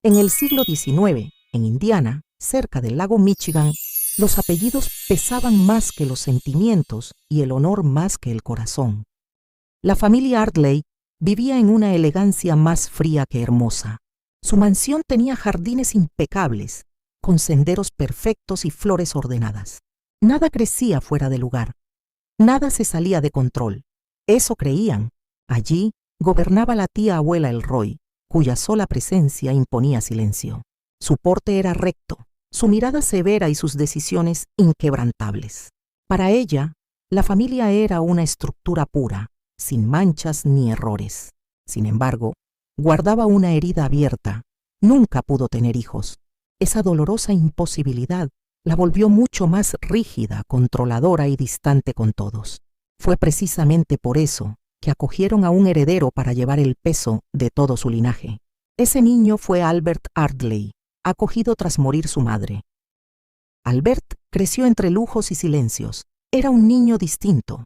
En el siglo XIX, en Indiana, cerca del lago Michigan, los apellidos pesaban más que los sentimientos y el honor más que el corazón. La familia Ardley vivía en una elegancia más fría que hermosa. Su mansión tenía jardines impecables, con senderos perfectos y flores ordenadas. Nada crecía fuera de lugar. Nada se salía de control. Eso creían. Allí gobernaba la tía abuela Elroy, cuya sola presencia imponía silencio. Su porte era recto, su mirada severa y sus decisiones inquebrantables. Para ella, la familia era una estructura pura, sin manchas ni errores. Sin embargo, guardaba una herida abierta. Nunca pudo tener hijos. Esa dolorosa imposibilidad la volvió mucho más rígida, controladora y distante con todos. Fue precisamente por eso que acogieron a un heredero para llevar el peso de todo su linaje. Ese niño fue Albert Ardley, acogido tras morir su madre. Albert creció entre lujos y silencios. Era un niño distinto.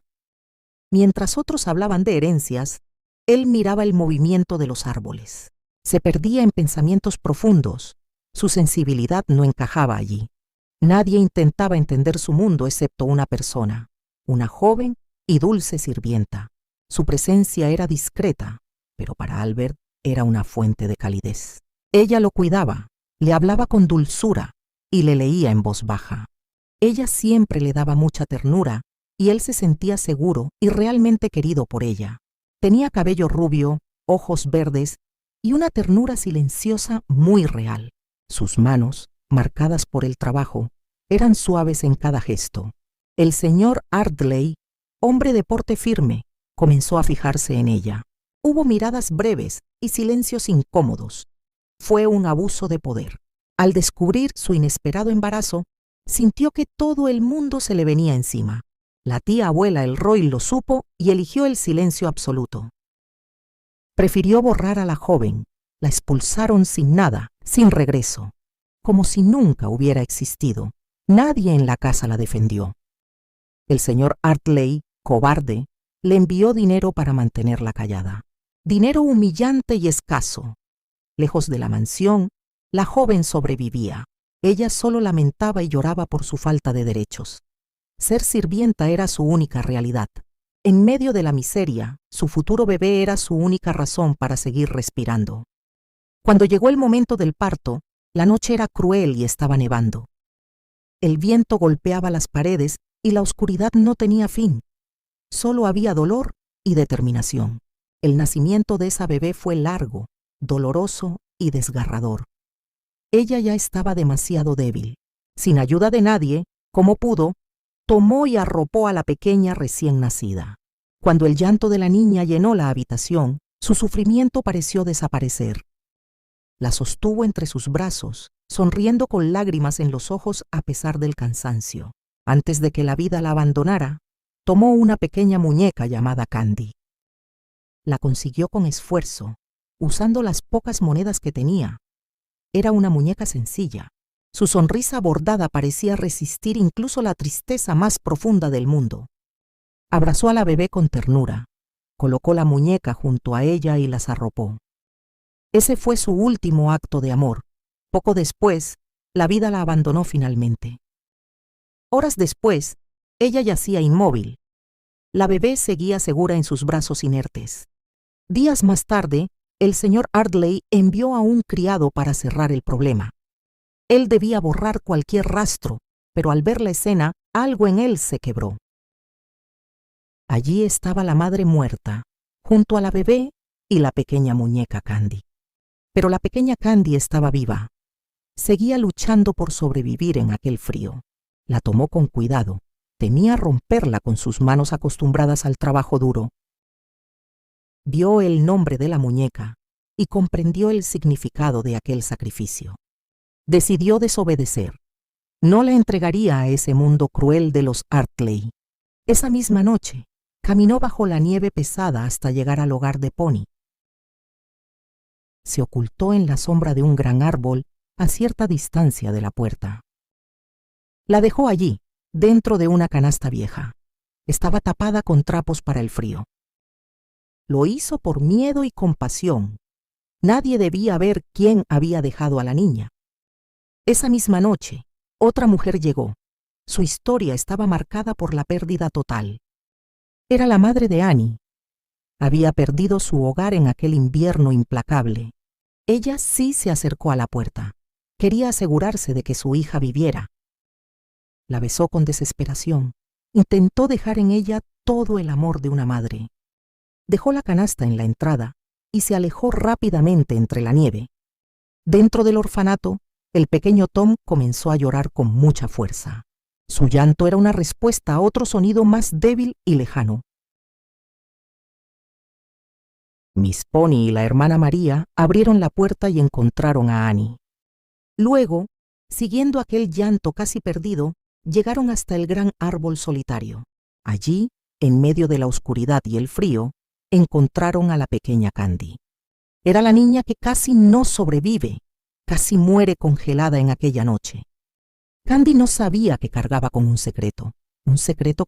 Mientras otros hablaban de herencias, él miraba el movimiento de los árboles. Se perdía en pensamientos profundos. Su sensibilidad no encajaba allí. Nadie intentaba entender su mundo excepto una persona, una joven y dulce sirvienta. Su presencia era discreta, pero para Albert era una fuente de calidez. Ella lo cuidaba, le hablaba con dulzura y le leía en voz baja. Ella siempre le daba mucha ternura y él se sentía seguro y realmente querido por ella. Tenía cabello rubio, ojos verdes y una ternura silenciosa muy real. Sus manos, marcadas por el trabajo, eran suaves en cada gesto. El señor Ardley, hombre de porte firme, comenzó a fijarse en ella. Hubo miradas breves y silencios incómodos. Fue un abuso de poder. Al descubrir su inesperado embarazo, sintió que todo el mundo se le venía encima. La tía abuela Elroy lo supo y eligió el silencio absoluto. Prefirió borrar a la joven. La expulsaron sin nada, sin regreso, como si nunca hubiera existido. Nadie en la casa la defendió. El señor Ardley, cobarde, le envió dinero para mantenerla callada. Dinero humillante y escaso. Lejos de la mansión, la joven sobrevivía. Ella solo lamentaba y lloraba por su falta de derechos. Ser sirvienta era su única realidad. En medio de la miseria, su futuro bebé era su única razón para seguir respirando. Cuando llegó el momento del parto, la noche era cruel y estaba nevando. El viento golpeaba las paredes y la oscuridad no tenía fin. Solo había dolor y determinación. El nacimiento de esa bebé fue largo, doloroso y desgarrador. Ella ya estaba demasiado débil. Sin ayuda de nadie, como pudo, tomó y arropó a la pequeña recién nacida. Cuando el llanto de la niña llenó la habitación, su sufrimiento pareció desaparecer. La sostuvo entre sus brazos, sonriendo con lágrimas en los ojos a pesar del cansancio. Antes de que la vida la abandonara, tomó una pequeña muñeca llamada Candy. La consiguió con esfuerzo, usando las pocas monedas que tenía. Era una muñeca sencilla. Su sonrisa bordada parecía resistir incluso la tristeza más profunda del mundo. Abrazó a la bebé con ternura, colocó la muñeca junto a ella y las arropó. Ese fue su último acto de amor. Poco después, la vida la abandonó finalmente. Horas después, ella yacía inmóvil. La bebé seguía segura en sus brazos inertes. Días más tarde, el señor Ardley envió a un criado para cerrar el problema. Él debía borrar cualquier rastro, pero al ver la escena, algo en él se quebró. Allí estaba la madre muerta, junto a la bebé y la pequeña muñeca Candy. Pero la pequeña Candy estaba viva. Seguía luchando por sobrevivir en aquel frío. La tomó con cuidado. Temía romperla con sus manos acostumbradas al trabajo duro. Vio el nombre de la muñeca y comprendió el significado de aquel sacrificio. Decidió desobedecer. No la entregaría a ese mundo cruel de los Ardley. Esa misma noche, caminó bajo la nieve pesada hasta llegar al hogar de Pony. Se ocultó en la sombra de un gran árbol a cierta distancia de la puerta. La dejó allí, dentro de una canasta vieja. Estaba tapada con trapos para el frío. Lo hizo por miedo y compasión. Nadie debía ver quién había dejado a la niña. Esa misma noche, otra mujer llegó. Su historia estaba marcada por la pérdida total. Era la madre de Annie. Había perdido su hogar en aquel invierno implacable. Ella sí se acercó a la puerta. Quería asegurarse de que su hija viviera. La besó con desesperación. Intentó dejar en ella todo el amor de una madre. Dejó la canasta en la entrada y se alejó rápidamente entre la nieve. Dentro del orfanato, el pequeño Tom comenzó a llorar con mucha fuerza. Su llanto era una respuesta a otro sonido más débil y lejano. Miss Pony y la hermana María abrieron la puerta y encontraron a Annie. Luego, siguiendo aquel llanto casi perdido, llegaron hasta el gran árbol solitario. Allí, en medio de la oscuridad y el frío, encontraron a la pequeña Candy. Era la niña que casi no sobrevive, casi muere congelada en aquella noche. Candy no sabía que cargaba con un secreto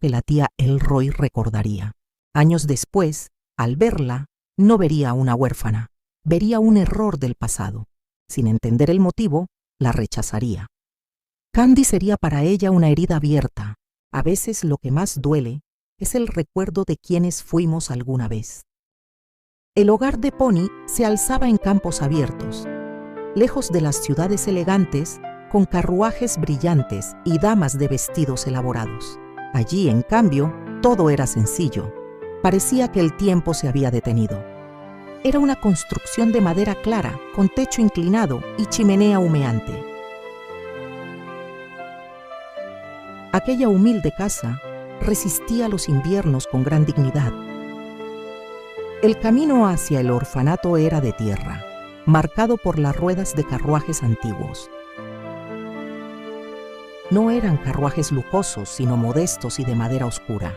que la tía Elroy recordaría. Años después, al verla, no vería a una huérfana, vería un error del pasado. Sin entender el motivo, la rechazaría. Candy sería para ella una herida abierta. A veces lo que más duele es el recuerdo de quienes fuimos alguna vez. El hogar de Pony se alzaba en campos abiertos, lejos de las ciudades elegantes, con carruajes brillantes y damas de vestidos elaborados. Allí, en cambio, todo era sencillo. Parecía que el tiempo se había detenido. Era una construcción de madera clara, con techo inclinado y chimenea humeante. Aquella humilde casa resistía los inviernos con gran dignidad. El camino hacia el orfanato era de tierra, marcado por las ruedas de carruajes antiguos. No eran carruajes lujosos, sino modestos y de madera oscura.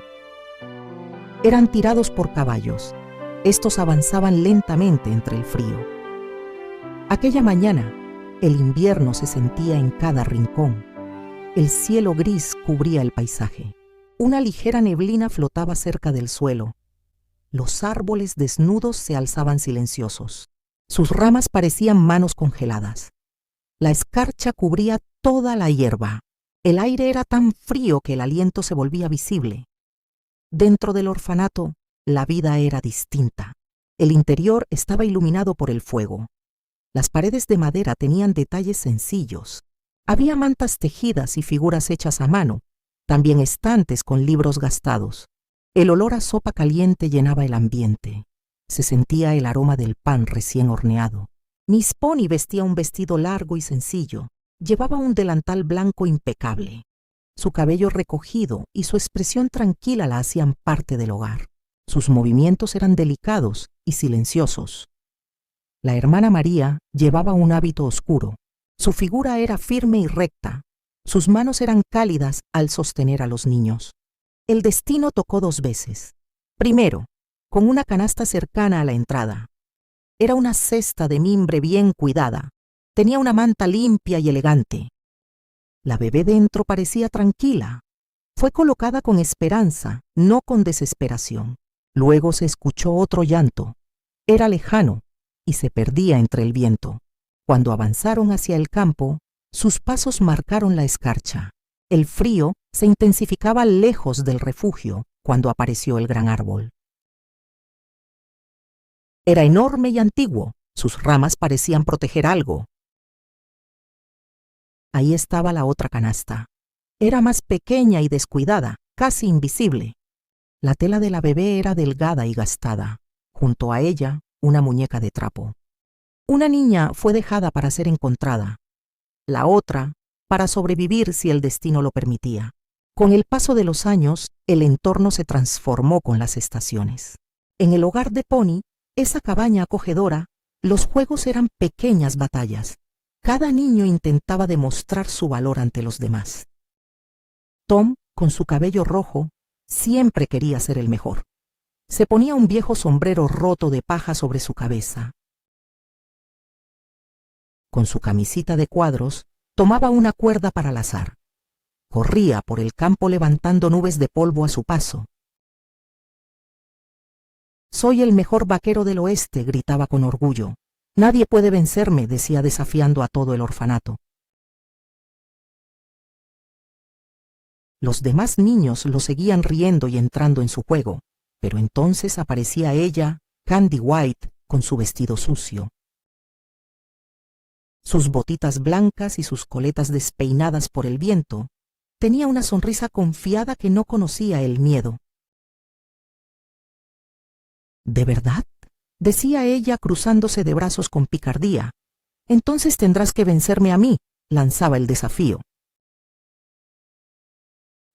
Eran tirados por caballos. Estos avanzaban lentamente entre el frío. Aquella mañana, el invierno se sentía en cada rincón. El cielo gris cubría el paisaje. Una ligera neblina flotaba cerca del suelo. Los árboles desnudos se alzaban silenciosos. Sus ramas parecían manos congeladas. La escarcha cubría toda la hierba. El aire era tan frío que el aliento se volvía visible. Dentro del orfanato, la vida era distinta. El interior estaba iluminado por el fuego. Las paredes de madera tenían detalles sencillos. Había mantas tejidas y figuras hechas a mano, también estantes con libros gastados. El olor a sopa caliente llenaba el ambiente. Se sentía el aroma del pan recién horneado. Miss Pony vestía un vestido largo y sencillo. Llevaba un delantal blanco impecable. Su cabello recogido y su expresión tranquila la hacían parte del hogar. Sus movimientos eran delicados y silenciosos. La hermana María llevaba un hábito oscuro. Su figura era firme y recta. Sus manos eran cálidas al sostener a los niños. El destino tocó 2 veces. Primero, con una canasta cercana a la entrada. Era una cesta de mimbre bien cuidada. Tenía una manta limpia y elegante. La bebé dentro parecía tranquila. Fue colocada con esperanza, no con desesperación. Luego se escuchó otro llanto. Era lejano y se perdía entre el viento. Cuando avanzaron hacia el campo, sus pasos marcaron la escarcha. El frío se intensificaba lejos del refugio cuando apareció el gran árbol. Era enorme y antiguo. Sus ramas parecían proteger algo. Ahí estaba la otra canasta. Era más pequeña y descuidada, casi invisible. La tela de la bebé era delgada y gastada. Junto a ella, una muñeca de trapo. Una niña fue dejada para ser encontrada. La otra, para sobrevivir si el destino lo permitía. Con el paso de los años, el entorno se transformó con las estaciones. En el hogar de Pony, esa cabaña acogedora, los juegos eran pequeñas batallas. Cada niño intentaba demostrar su valor ante los demás. Tom, con su cabello rojo, siempre quería ser el mejor. Se ponía un viejo sombrero roto de paja sobre su cabeza. Con su camisita de cuadros, tomaba una cuerda para lazar. Corría por el campo levantando nubes de polvo a su paso. «Soy el mejor vaquero del oeste», gritaba con orgullo. Nadie puede vencerme, decía desafiando a todo el orfanato. Los demás niños lo seguían riendo y entrando en su juego, pero entonces aparecía ella, Candy White, con su vestido sucio, sus botitas blancas y sus coletas despeinadas por el viento. Tenía una sonrisa confiada que no conocía el miedo. ¿De verdad?, decía ella cruzándose de brazos con picardía. Entonces tendrás que vencerme a mí, lanzaba el desafío.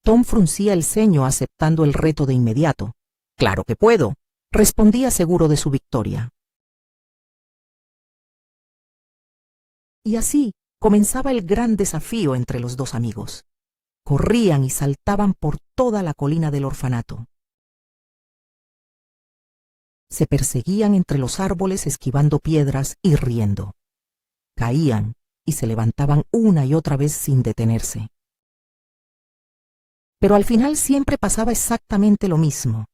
Tom fruncía el ceño aceptando el reto de inmediato. Claro que puedo, respondía seguro de su victoria. Y así comenzaba el gran desafío entre los dos amigos. Corrían y saltaban por toda la colina del orfanato. Se perseguían entre los árboles esquivando piedras y riendo. Caían y se levantaban una y otra vez sin detenerse. Pero al final siempre pasaba exactamente lo mismo.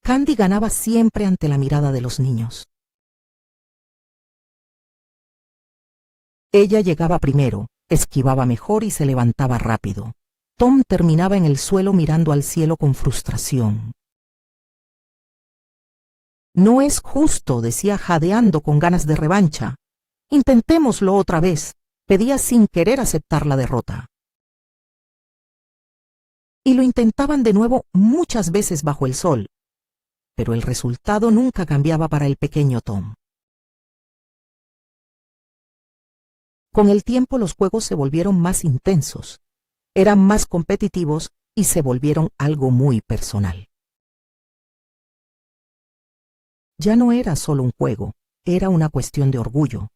Candy ganaba siempre ante la mirada de los niños. Ella llegaba primero, esquivaba mejor y se levantaba rápido. Tom terminaba en el suelo mirando al cielo con frustración. No es justo, decía jadeando con ganas de revancha. Intentémoslo otra vez, pedía sin querer aceptar la derrota. Y lo intentaban de nuevo muchas veces bajo el sol, pero el resultado nunca cambiaba para el pequeño Tom. Con el tiempo los juegos se volvieron más intensos, eran más competitivos y se volvieron algo muy personal. Ya no era solo un juego, era una cuestión de orgullo.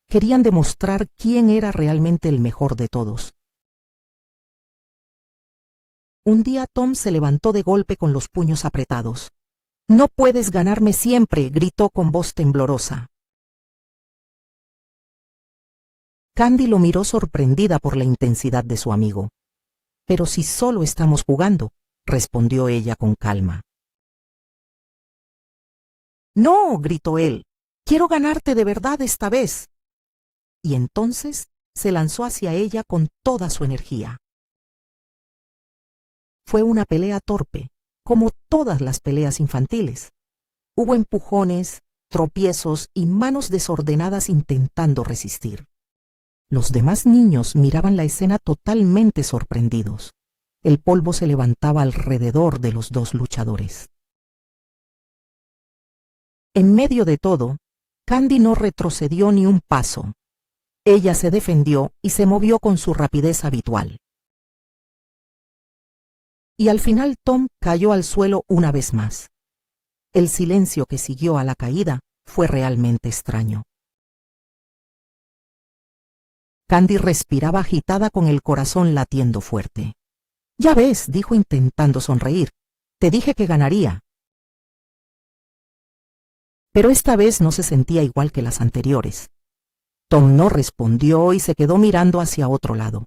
Querían demostrar quién era realmente el mejor de todos. Un día Tom se levantó de golpe con los puños apretados. «No puedes ganarme siempre», gritó con voz temblorosa. Candy lo miró sorprendida por la intensidad de su amigo. «Pero si solo estamos jugando», respondió ella con calma. «No», gritó él, «quiero ganarte de verdad esta vez». Y entonces se lanzó hacia ella con toda su energía. Fue una pelea torpe, como todas las peleas infantiles. Hubo empujones, tropiezos y manos desordenadas intentando resistir. Los demás niños miraban la escena totalmente sorprendidos. El polvo se levantaba alrededor de los dos luchadores. En medio de todo, Candy no retrocedió ni un paso. Ella se defendió y se movió con su rapidez habitual. Y al final Tom cayó al suelo una vez más. El silencio que siguió a la caída fue realmente extraño. Candy respiraba agitada con el corazón latiendo fuerte. «Ya ves», dijo intentando sonreír, «te dije que ganaría». Pero esta vez no se sentía igual que las anteriores. Tom no respondió y se quedó mirando hacia otro lado.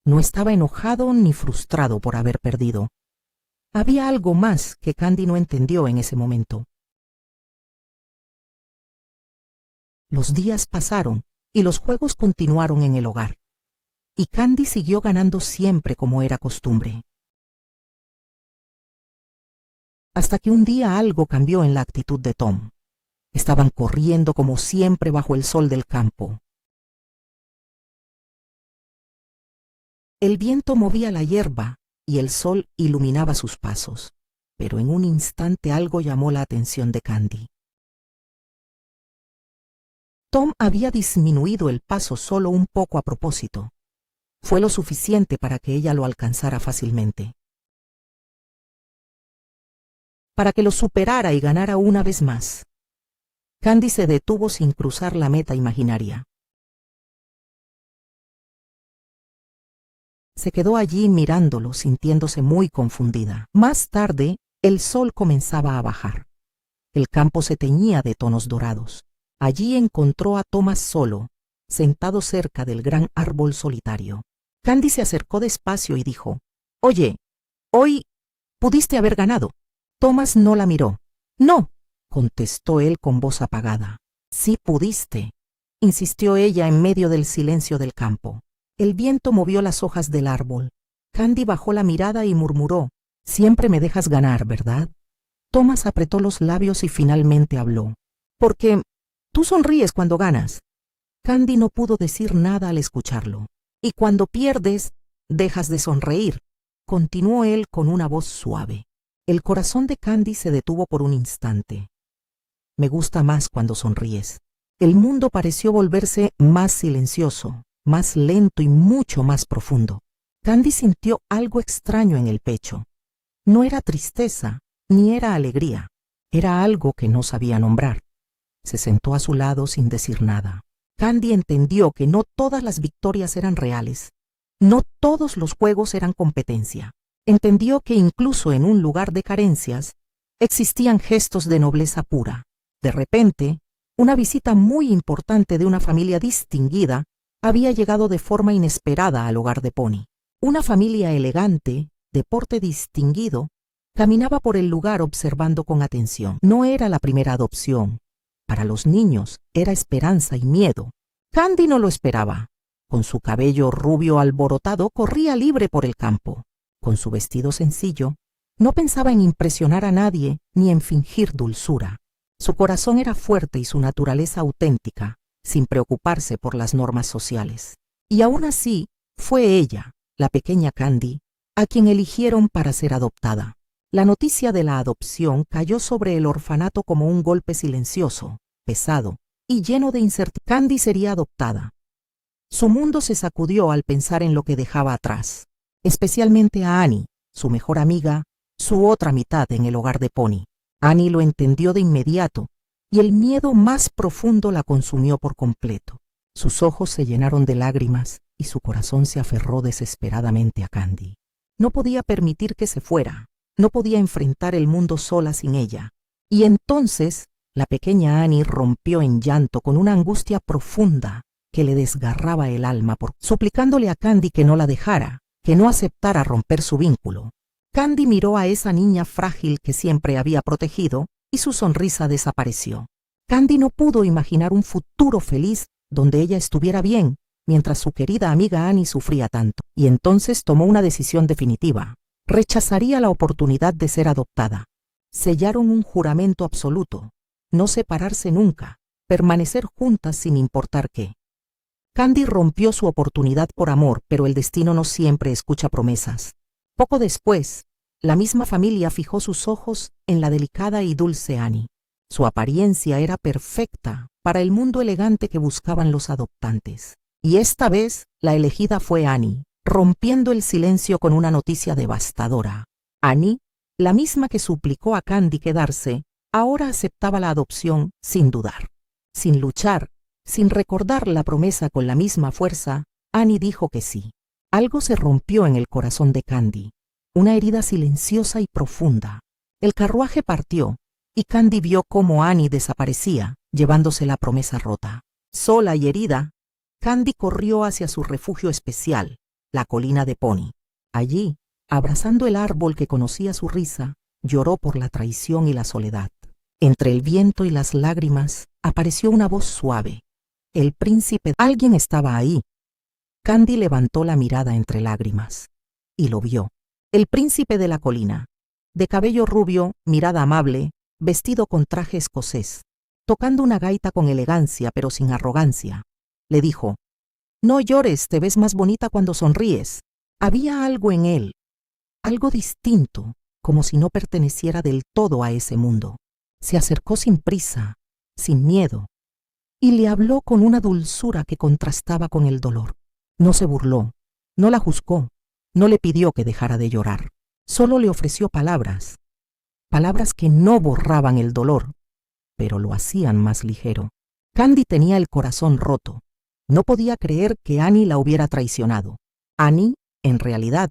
No estaba enojado ni frustrado por haber perdido. Había algo más que Candy no entendió en ese momento. Los días pasaron y los juegos continuaron en el hogar. Y Candy siguió ganando siempre como era costumbre. Hasta que un día algo cambió en la actitud de Tom. Estaban corriendo como siempre bajo el sol del campo. El viento movía la hierba y el sol iluminaba sus pasos, pero en un instante algo llamó la atención de Candy. Tom había disminuido el paso solo un poco a propósito. Fue lo suficiente para que ella lo alcanzara fácilmente. Para que lo superara y ganara una vez más. Candy se detuvo sin cruzar la meta imaginaria. Se quedó allí mirándolo, sintiéndose muy confundida. Más tarde, el sol comenzaba a bajar. El campo se teñía de tonos dorados. Allí encontró a Thomas solo, sentado cerca del gran árbol solitario. Candy se acercó despacio y dijo: «Oye, hoy pudiste haber ganado». Thomas no la miró. «No», contestó él con voz apagada. Sí pudiste, insistió ella en medio del silencio del campo. El viento movió las hojas del árbol. Candy bajó la mirada y murmuró, «Siempre me dejas ganar, ¿verdad?» Thomas apretó los labios y finalmente habló. «Porque tú sonríes cuando ganas». Candy no pudo decir nada al escucharlo. «Y cuando pierdes, dejas de sonreír», continuó él con una voz suave. El corazón de Candy se detuvo por un instante. «Me gusta más cuando sonríes». El mundo pareció volverse más silencioso, más lento y mucho más profundo. Candy sintió algo extraño en el pecho. No era tristeza, ni era alegría. Era algo que no sabía nombrar. Se sentó a su lado sin decir nada. Candy entendió que no todas las victorias eran reales. No todos los juegos eran competencia. Entendió que incluso en un lugar de carencias existían gestos de nobleza pura. De repente, una visita muy importante de una familia distinguida había llegado de forma inesperada al hogar de Pony. Una familia elegante, de porte distinguido, caminaba por el lugar observando con atención. No era la primera adopción. Para los niños era esperanza y miedo. Candy no lo esperaba. Con su cabello rubio alborotado corría libre por el campo. Con su vestido sencillo, no pensaba en impresionar a nadie ni en fingir dulzura. Su corazón era fuerte y su naturaleza auténtica, sin preocuparse por las normas sociales. Y aún así, fue ella, la pequeña Candy, a quien eligieron para ser adoptada. La noticia de la adopción cayó sobre el orfanato como un golpe silencioso, pesado y lleno de incertidumbre. Candy sería adoptada. Su mundo se sacudió al pensar en lo que dejaba atrás, especialmente a Annie, su mejor amiga, su otra mitad en el hogar de Pony. Annie lo entendió de inmediato y el miedo más profundo la consumió por completo. Sus ojos se llenaron de lágrimas y su corazón se aferró desesperadamente a Candy. No podía permitir que se fuera, no podía enfrentar el mundo sola sin ella. Y entonces la pequeña Annie rompió en llanto con una angustia profunda que le desgarraba el alma, suplicándole a Candy que no la dejara, que no aceptara romper su vínculo. Candy miró a esa niña frágil que siempre había protegido y su sonrisa desapareció. Candy no pudo imaginar un futuro feliz donde ella estuviera bien, mientras su querida amiga Annie sufría tanto. Y entonces tomó una decisión definitiva. Rechazaría la oportunidad de ser adoptada. Sellaron un juramento absoluto: no separarse nunca, permanecer juntas sin importar qué. Candy rompió su oportunidad por amor, pero el destino no siempre escucha promesas. Poco después, la misma familia fijó sus ojos en la delicada y dulce Annie. Su apariencia era perfecta para el mundo elegante que buscaban los adoptantes. Y esta vez la elegida fue Annie, rompiendo el silencio con una noticia devastadora. Annie, la misma que suplicó a Candy quedarse, ahora aceptaba la adopción sin dudar. Sin luchar, sin recordar la promesa con la misma fuerza, Annie dijo que sí. Algo se rompió en el corazón de Candy, una herida silenciosa y profunda. El carruaje partió y Candy vio cómo Annie desaparecía, llevándose la promesa rota. Sola y herida, Candy corrió hacia su refugio especial, la colina de Pony. Allí, abrazando el árbol que conocía su risa, lloró por la traición y la soledad. Entre el viento y las lágrimas apareció una voz suave. El príncipe. Alguien estaba ahí. Candy levantó la mirada entre lágrimas y lo vio. El príncipe de la colina, de cabello rubio, mirada amable, vestido con traje escocés, tocando una gaita con elegancia pero sin arrogancia. Le dijo: «No llores, te ves más bonita cuando sonríes». Había algo en él, algo distinto, como si no perteneciera del todo a ese mundo. Se acercó sin prisa, sin miedo, y le habló con una dulzura que contrastaba con el dolor. No se burló, no la juzgó, no le pidió que dejara de llorar. Solo le ofreció palabras, palabras que no borraban el dolor, pero lo hacían más ligero. Candy tenía el corazón roto. No podía creer que Annie la hubiera traicionado. Annie, en realidad,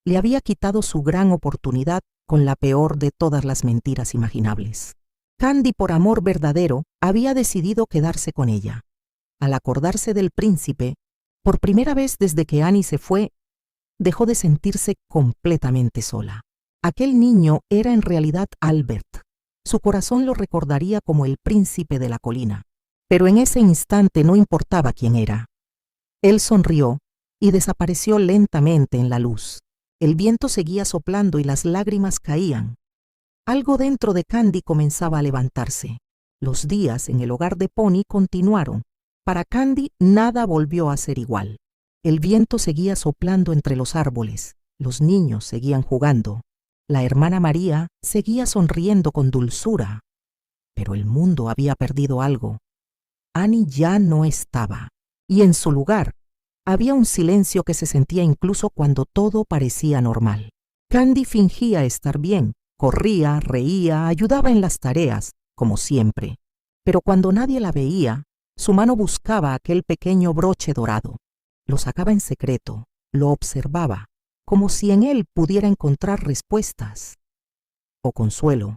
le había quitado su gran oportunidad con la peor de todas las mentiras imaginables. Candy, por amor verdadero, había decidido quedarse con ella. Al acordarse del príncipe, por primera vez desde que Annie se fue, dejó de sentirse completamente sola. Aquel niño era en realidad Albert, Su corazón lo recordaría como el príncipe de la colina, pero en ese instante no importaba quién era. Él sonrió y desapareció lentamente en la luz. El viento seguía soplando y las lágrimas caían. Algo dentro de Candy comenzaba a levantarse. Los días en el hogar de Pony continuaron. Para Candy nada volvió a ser igual. El viento seguía soplando entre los árboles. Los niños seguían jugando. La hermana María seguía sonriendo con dulzura. Pero el mundo había perdido algo. Annie ya no estaba. Y en su lugar había un silencio que se sentía incluso cuando todo parecía normal. Candy fingía estar bien. Corría, reía, ayudaba en las tareas, como siempre. Pero cuando nadie la veía, su mano buscaba aquel pequeño broche dorado. Lo sacaba en secreto, lo observaba, como si en él pudiera encontrar respuestas o consuelo.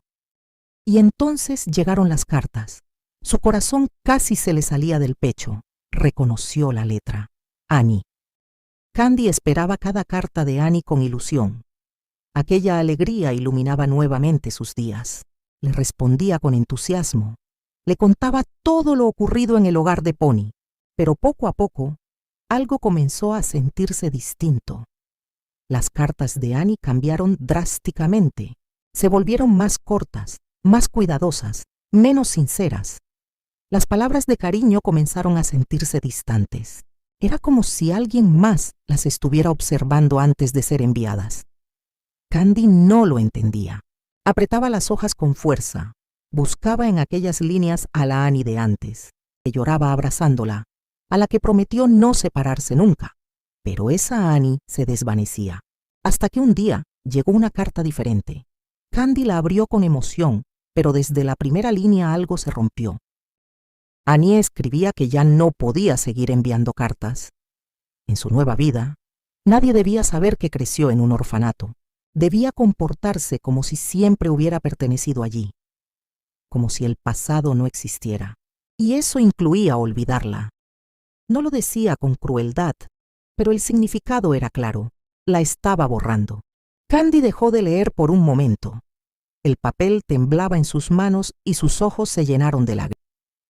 Y entonces llegaron las cartas. Su corazón casi se le salía del pecho. Reconoció la letra. Annie. Candy esperaba cada carta de Annie con ilusión. Aquella alegría iluminaba nuevamente sus días. Le respondía con entusiasmo. Le contaba todo lo ocurrido en el hogar de Pony. Pero poco a poco, algo comenzó a sentirse distinto. Las cartas de Annie cambiaron drásticamente. Se volvieron más cortas, más cuidadosas, menos sinceras. Las palabras de cariño comenzaron a sentirse distantes. Era como si alguien más las estuviera observando antes de ser enviadas. Candy no lo entendía. Apretaba las hojas con fuerza. Buscaba en aquellas líneas a la Annie de antes, que lloraba abrazándola, a la que prometió no separarse nunca. Pero esa Annie se desvanecía, hasta que un día llegó una carta diferente. Candy la abrió con emoción, pero desde la primera línea algo se rompió. Annie escribía que ya no podía seguir enviando cartas. En su nueva vida, nadie debía saber que creció en un orfanato. Debía comportarse como si siempre hubiera pertenecido allí, como si el pasado no existiera. Y eso incluía olvidarla. No lo decía con crueldad, pero el significado era claro. La estaba borrando. Candy dejó de leer por un momento. El papel temblaba en sus manos y sus ojos se llenaron de lágrimas.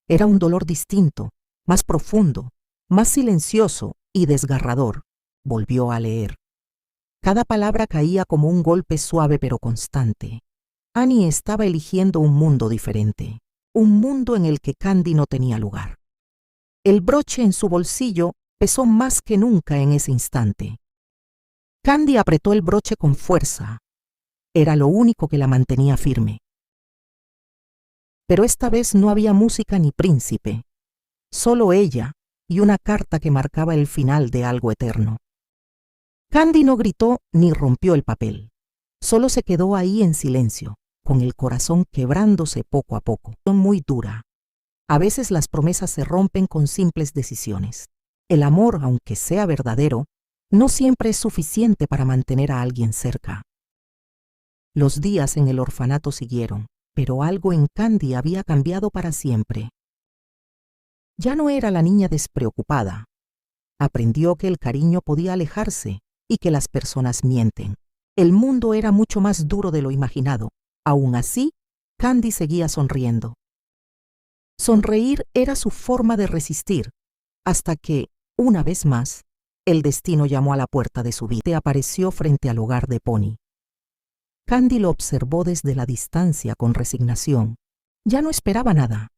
Era un dolor distinto, más profundo, más silencioso y desgarrador. Volvió a leer. Cada palabra caía como un golpe suave pero constante. Annie estaba eligiendo un mundo diferente, un mundo en el que Candy no tenía lugar. El broche en su bolsillo pesó más que nunca en ese instante. Candy apretó el broche con fuerza. Era lo único que la mantenía firme. Pero esta vez no había música ni príncipe, solo ella y una carta que marcaba el final de algo eterno. Candy no gritó ni rompió el papel. Solo se quedó ahí en silencio, con el corazón quebrándose poco a poco. Muy dura. A veces las promesas se rompen con simples decisiones. El amor, aunque sea verdadero, no siempre es suficiente para mantener a alguien cerca. Los días en el orfanato siguieron, pero algo en Candy había cambiado para siempre. Ya no era la niña despreocupada. Aprendió que el cariño podía alejarse y que las personas mienten. El mundo era mucho más duro de lo imaginado. Aún así, Candy seguía sonriendo. Sonreír era su forma de resistir, hasta que, una vez más, el destino llamó a la puerta de su vida y apareció frente al hogar de Pony. Candy lo observó desde la distancia con resignación. Ya no esperaba nada,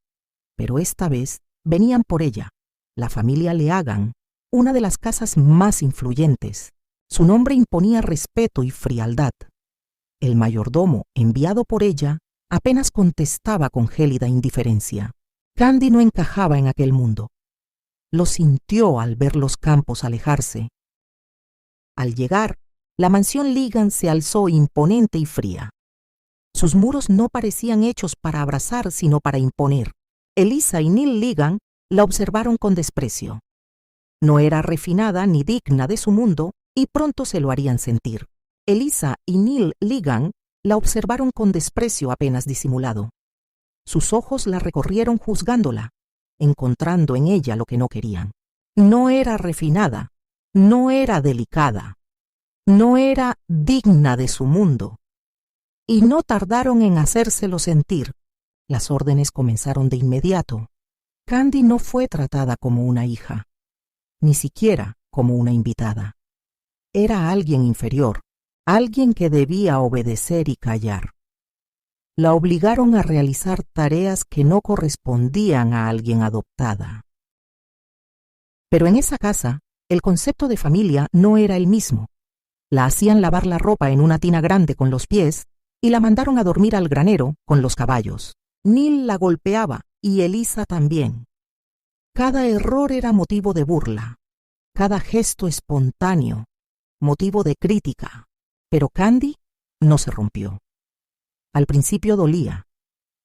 pero esta vez venían por ella, la familia Leagan, una de las casas más influyentes. Su nombre imponía respeto y frialdad. El mayordomo, enviado por ella, apenas contestaba con gélida indiferencia. Candy no encajaba en aquel mundo. Lo sintió al ver los campos alejarse. Al llegar, la mansión Leagan se alzó imponente y fría. Sus muros no parecían hechos para abrazar, sino para imponer. Eliza y Neil Leagan la observaron con desprecio. No era refinada ni digna de su mundo, y pronto se lo harían sentir. Eliza y Neil Leagan la observaron con desprecio apenas disimulado. Sus ojos la recorrieron juzgándola, encontrando en ella lo que no querían. No era refinada, no era delicada, no era digna de su mundo. y no tardaron en hacérselo sentir. Las órdenes comenzaron de inmediato. Candy no fue tratada como una hija, ni siquiera como una invitada. Era alguien inferior, alguien que debía obedecer y callar. La obligaron a realizar tareas que no correspondían a alguien adoptada. Pero en esa casa, el concepto de familia no era el mismo. La hacían lavar la ropa en una tina grande con los pies y la mandaron a dormir al granero con los caballos. Neil la golpeaba y Elisa también. Cada error era motivo de burla, cada gesto espontáneo, motivo de crítica. Pero Candy no se rompió. Al principio dolía.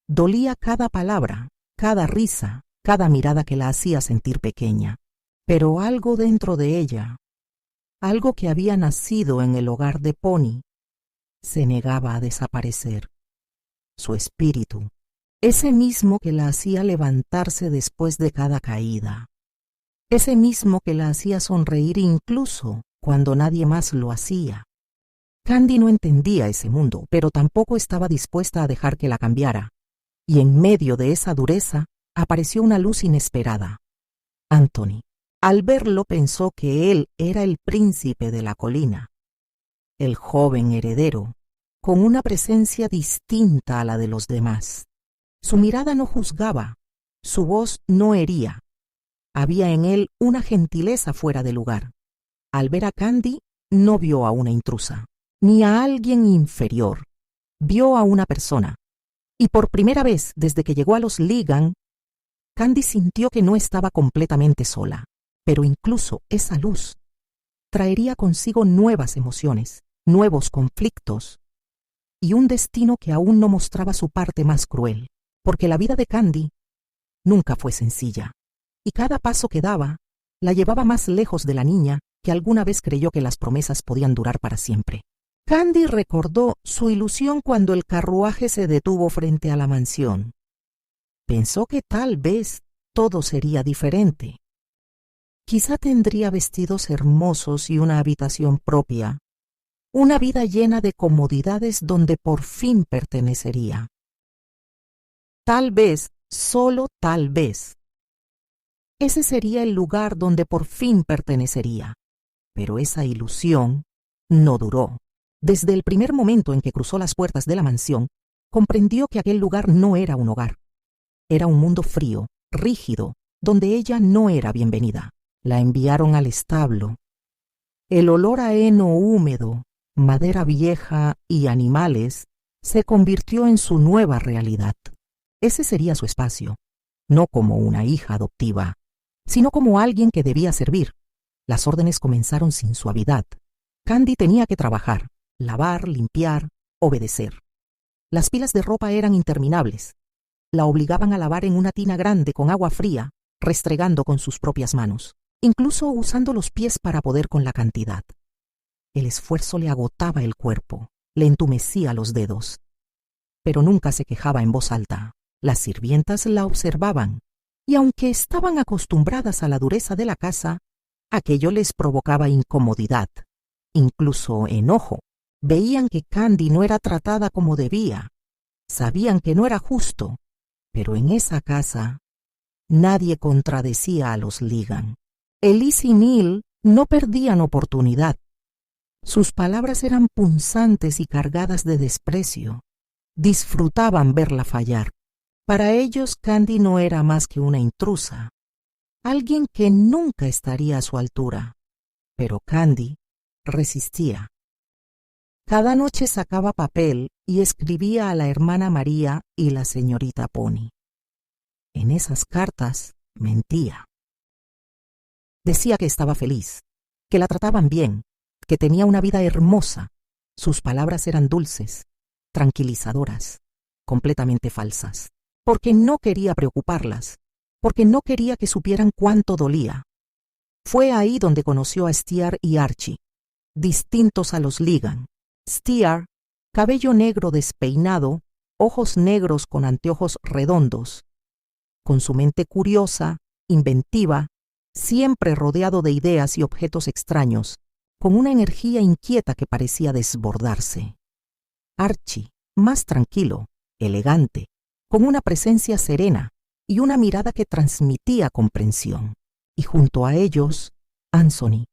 Dolía cada palabra, cada risa, cada mirada que la hacía sentir pequeña. Pero algo dentro de ella, algo que había nacido en el hogar de Pony, se negaba a desaparecer. Su espíritu, ese mismo que la hacía levantarse después de cada caída, ese mismo que la hacía sonreír incluso cuando nadie más lo hacía. Candy no entendía ese mundo, pero tampoco estaba dispuesta a dejar que la cambiara. Y en medio de esa dureza apareció una luz inesperada. Anthony, al verlo, pensó que él era el príncipe de la colina, el joven heredero, con una presencia distinta a la de los demás. Su mirada no juzgaba, su voz no hería. Había en él una gentileza fuera de lugar. Al ver a Candy, no vio a una intrusa, ni a alguien inferior. Vio a una persona. Y por primera vez desde que llegó a los Ligan, Candy sintió que no estaba completamente sola. Pero incluso esa luz traería consigo nuevas emociones, nuevos conflictos y un destino que aún no mostraba su parte más cruel, porque la vida de Candy nunca fue sencilla, y cada paso que daba la llevaba más lejos de la niña que alguna vez creyó que las promesas podían durar para siempre. Candy recordó su ilusión cuando el carruaje se detuvo frente a la mansión. Pensó que tal vez todo sería diferente. Quizá tendría vestidos hermosos y una habitación propia, una vida llena de comodidades donde por fin pertenecería. Tal vez, solo tal vez. Ese sería el lugar donde por fin pertenecería. Pero esa ilusión no duró. Desde el primer momento en que cruzó las puertas de la mansión, comprendió que aquel lugar no era un hogar. Era un mundo frío, rígido, donde ella no era bienvenida. La enviaron al establo. El olor a heno húmedo, madera vieja y animales se convirtió en su nueva realidad. Ese sería su espacio, no como una hija adoptiva, sino como alguien que debía servir. Las órdenes comenzaron sin suavidad. Candy tenía que trabajar, lavar, limpiar, obedecer. Las pilas de ropa eran interminables. La obligaban a lavar en una tina grande con agua fría, restregando con sus propias manos, incluso usando los pies para poder con la cantidad. El esfuerzo le agotaba el cuerpo, le entumecía los dedos. Pero nunca se quejaba en voz alta. Las sirvientas la observaban, y aunque estaban acostumbradas a la dureza de la casa, aquello les provocaba incomodidad, incluso enojo. Veían que Candy no era tratada como debía. Sabían que no era justo, pero en esa casa nadie contradecía a los Ligan. Elise y Neil no perdían oportunidad. Sus palabras eran punzantes y cargadas de desprecio. Disfrutaban verla fallar. Para ellos, Candy no era más que una intrusa, alguien que nunca estaría a su altura. Pero Candy resistía. Cada noche sacaba papel y escribía a la hermana María y la señorita Pony. En esas cartas mentía. Decía que estaba feliz, que la trataban bien, que tenía una vida hermosa. Sus palabras eran dulces, tranquilizadoras, completamente falsas, porque no quería preocuparlas, porque no quería que supieran cuánto dolía. Fue ahí donde conoció a Steer y Archie, distintos a los Ligan. Steer, cabello negro despeinado, ojos negros con anteojos redondos, con su mente curiosa, inventiva, siempre rodeado de ideas y objetos extraños, con una energía inquieta que parecía desbordarse. Archie, más tranquilo, elegante, con una presencia serena y una mirada que transmitía comprensión. Y junto a ellos, Anthony.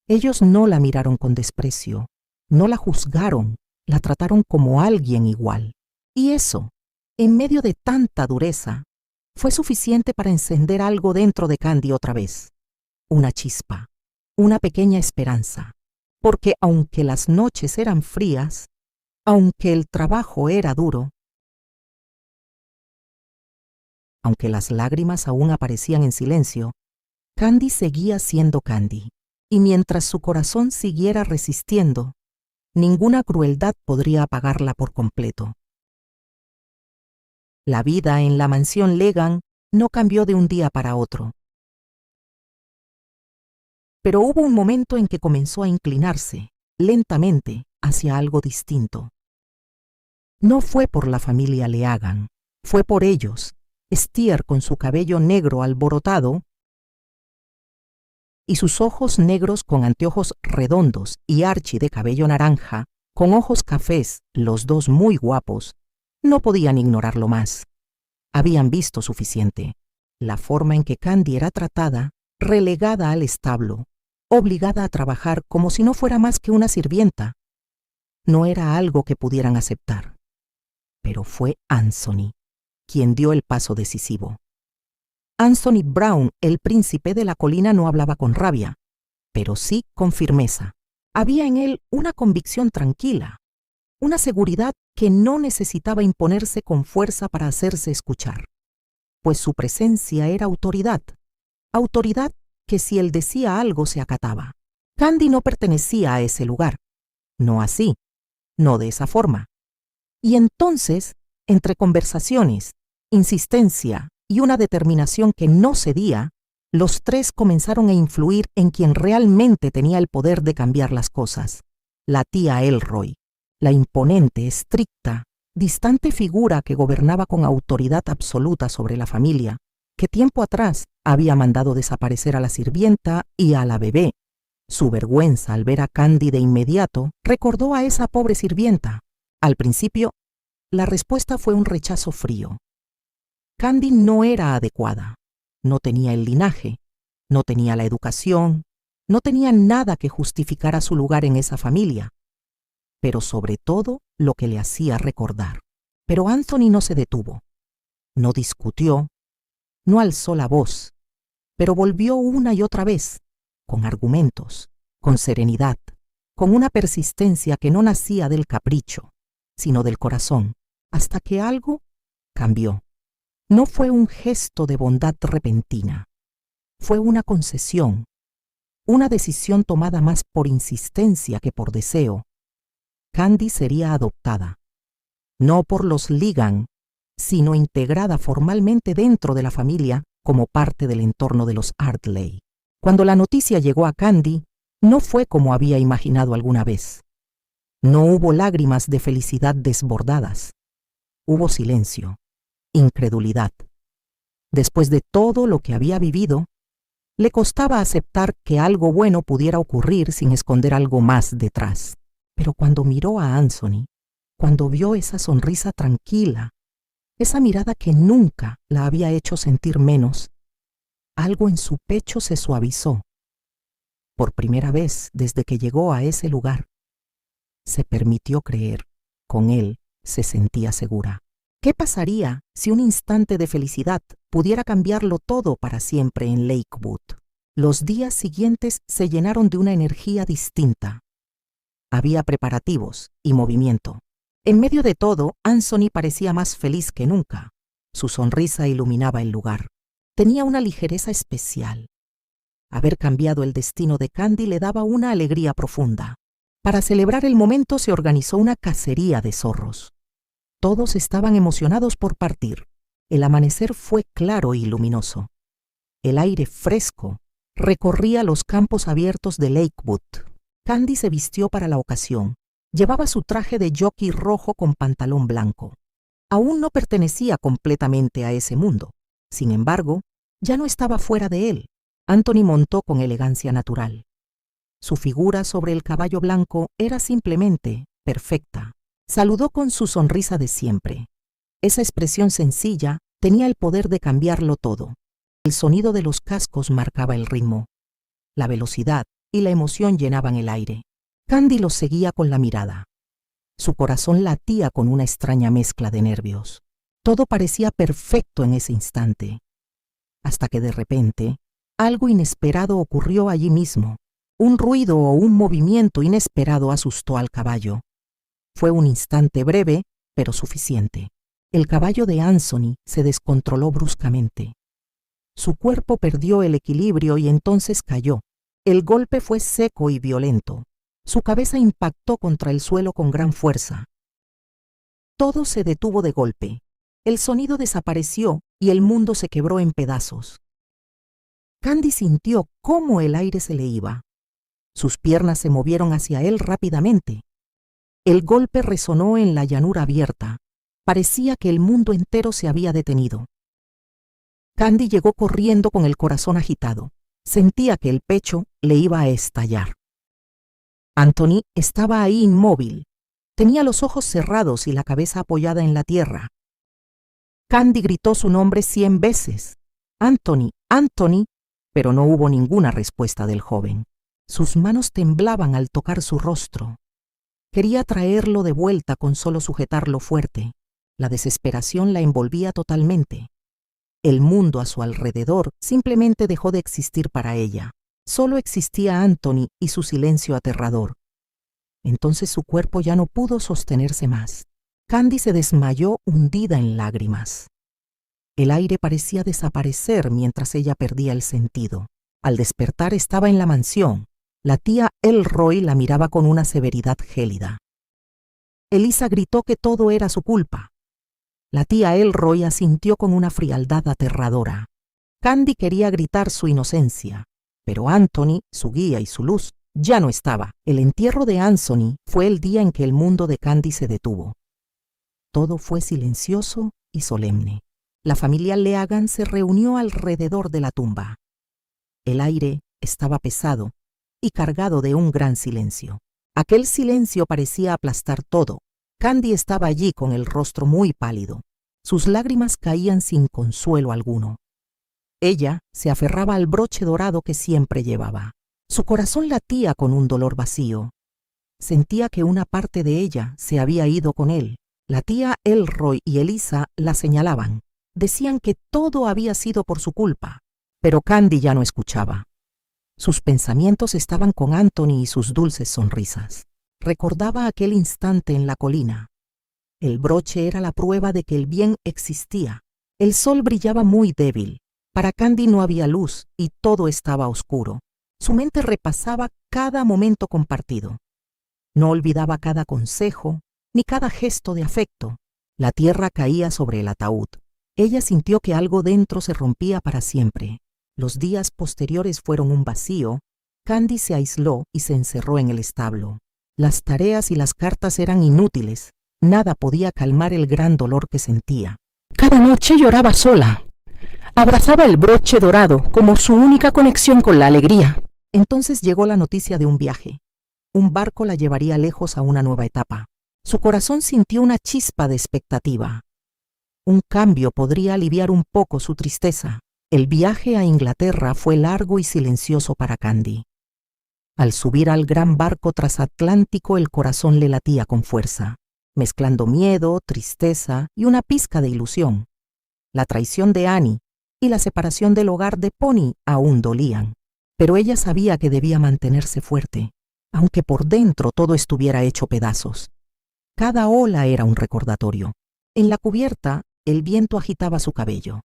Ellos no la miraron con desprecio, no la juzgaron, la trataron como alguien igual. Y eso, en medio de tanta dureza, fue suficiente para encender algo dentro de Candy otra vez. Una chispa, una pequeña esperanza. Porque aunque las noches eran frías, aunque el trabajo era duro, aunque las lágrimas aún aparecían en silencio, Candy seguía siendo Candy. Y mientras su corazón siguiera resistiendo, ninguna crueldad podría apagarla por completo. La vida en la mansión Legan no cambió de un día para otro. Pero hubo un momento en que comenzó a inclinarse, lentamente, hacia algo distinto. No fue por la familia Legan, fue por ellos. Steer, con su cabello negro alborotado y sus ojos negros con anteojos redondos, y Archie de cabello naranja, con ojos cafés, los dos muy guapos, no podían ignorarlo más. Habían visto suficiente. La forma en que Candy era tratada, relegada al establo, obligada a trabajar como si no fuera más que una sirvienta, no era algo que pudieran aceptar. Pero fue Anthony quien dio el paso decisivo. Anthony Brown, el príncipe de la colina, no hablaba con rabia, pero sí con firmeza. Había en él una convicción tranquila, una seguridad que no necesitaba imponerse con fuerza para hacerse escuchar, pues su presencia era autoridad, autoridad que si él decía algo se acataba. Candy no pertenecía a ese lugar, no así, no de esa forma. Y entonces, entre conversaciones, insistencia y una determinación que no cedía, los tres comenzaron a influir en quien realmente tenía el poder de cambiar las cosas, la tía Elroy, la imponente, estricta, distante figura que gobernaba con autoridad absoluta sobre la familia, que tiempo atrás había mandado desaparecer a la sirvienta y a la bebé. Su vergüenza al ver a Candy de inmediato recordó a esa pobre sirvienta. Al principio, la respuesta fue un rechazo frío. Candy no era adecuada, no tenía el linaje, no tenía la educación, no tenía nada que justificara su lugar en esa familia, pero sobre todo lo que le hacía recordar. Pero Anthony no se detuvo, no discutió, no alzó la voz, pero volvió una y otra vez, con argumentos, con serenidad, con una persistencia que no nacía del capricho, sino del corazón, hasta que algo cambió. No fue un gesto de bondad repentina, fue una concesión, una decisión tomada más por insistencia que por deseo. Candy sería adoptada, no por los Legan, sino integrada formalmente dentro de la familia como parte del entorno de los Ardley. Cuando la noticia llegó a Candy, no fue como había imaginado alguna vez. No hubo lágrimas de felicidad desbordadas. Hubo silencio, incredulidad. Después de todo lo que había vivido, le costaba aceptar que algo bueno pudiera ocurrir sin esconder algo más detrás. Pero cuando miró a Anthony, cuando vio esa sonrisa tranquila, esa mirada que nunca la había hecho sentir menos, algo en su pecho se suavizó. Por primera vez desde que llegó a ese lugar, se permitió creer. Con él se sentía segura. ¿Qué pasaría si un instante de felicidad pudiera cambiarlo todo para siempre en Lakewood? Los días siguientes se llenaron de una energía distinta. Había preparativos y movimiento. En medio de todo, Anthony parecía más feliz que nunca. Su sonrisa iluminaba el lugar. Tenía una ligereza especial. Haber cambiado el destino de Candy le daba una alegría profunda. Para celebrar el momento se organizó una cacería de zorros. Todos estaban emocionados por partir. El amanecer fue claro y luminoso. El aire fresco recorría los campos abiertos de Lakewood. Candy se vistió para la ocasión. Llevaba su traje de jockey rojo con pantalón blanco. Aún no pertenecía completamente a ese mundo. Sin embargo, ya no estaba fuera de él. Anthony montó con elegancia natural. Su figura sobre el caballo blanco era simplemente perfecta, Saludó con su sonrisa de siempre. Esa expresión sencilla tenía el poder de cambiarlo todo. El sonido de los cascos marcaba el ritmo. La velocidad y la emoción llenaban el aire. Candy los seguía con la mirada. Su corazón latía con una extraña mezcla de nervios. Todo parecía perfecto en ese instante. Hasta que de repente, algo inesperado ocurrió allí mismo. Un ruido o un movimiento inesperado asustó al caballo. Fue un instante breve, pero suficiente. El caballo de Anthony se descontroló bruscamente. Su cuerpo perdió el equilibrio y entonces cayó. El golpe fue seco y violento. Su cabeza impactó contra el suelo con gran fuerza. Todo se detuvo de golpe. El sonido desapareció y el mundo se quebró en pedazos. Candy sintió cómo el aire se le iba. Sus piernas se movieron hacia él rápidamente. El golpe resonó en la llanura abierta. Parecía que el mundo entero se había detenido. Candy llegó corriendo con el corazón agitado. Sentía que el pecho le iba a estallar. Anthony estaba ahí inmóvil. Tenía los ojos cerrados y la cabeza apoyada en la tierra. Candy gritó su nombre 100 veces. Anthony, Anthony, pero no hubo ninguna respuesta del joven. Sus manos temblaban al tocar su rostro. Quería traerlo de vuelta con solo sujetarlo fuerte. La desesperación la envolvía totalmente. El mundo a su alrededor simplemente dejó de existir para ella. Solo existía Anthony y su silencio aterrador. Entonces su cuerpo ya no pudo sostenerse más. Candy se desmayó hundida en lágrimas. El aire parecía desaparecer mientras ella perdía el sentido. Al despertar estaba en la mansión. La tía Elroy la miraba con una severidad gélida. Elisa gritó que todo era su culpa. La tía Elroy asintió con una frialdad aterradora. Candy quería gritar su inocencia, pero Anthony, su guía y su luz, ya no estaba. El entierro de Anthony fue el día en que el mundo de Candy se detuvo. Todo fue silencioso y solemne. La familia Leagan se reunió alrededor de la tumba. El aire estaba pesado y cargado de un gran silencio. Aquel silencio parecía aplastar todo. Candy estaba allí con el rostro muy pálido. Sus lágrimas caían sin consuelo alguno. Ella se aferraba al broche dorado que siempre llevaba. Su corazón latía con un dolor vacío. Sentía que una parte de ella se había ido con él. La tía Elroy y Elisa la señalaban. Decían que todo había sido por su culpa. Pero Candy ya no escuchaba. Sus pensamientos estaban con Anthony y sus dulces sonrisas. Recordaba aquel instante en la colina. El broche era la prueba de que el bien existía. El sol brillaba muy débil. Para Candy no había luz y todo estaba oscuro. Su mente repasaba cada momento compartido. No olvidaba cada consejo ni cada gesto de afecto. La tierra caía sobre el ataúd. Ella sintió que algo dentro se rompía para siempre. Los días posteriores fueron un vacío. Candy se aisló y se encerró en el establo. Las tareas y las cartas eran inútiles. Nada podía calmar el gran dolor que sentía. Cada noche lloraba sola. Abrazaba el broche dorado como su única conexión con la alegría. Entonces llegó la noticia de un viaje. Un barco la llevaría lejos a una nueva etapa. Su corazón sintió una chispa de expectativa. Un cambio podría aliviar un poco su tristeza. El viaje a Inglaterra fue largo y silencioso para Candy. Al subir al gran barco transatlántico, el corazón le latía con fuerza, mezclando miedo, tristeza y una pizca de ilusión. La traición de Annie y la separación del hogar de Pony aún dolían, pero ella sabía que debía mantenerse fuerte, aunque por dentro todo estuviera hecho pedazos. Cada ola era un recordatorio. En la cubierta, el viento agitaba su cabello.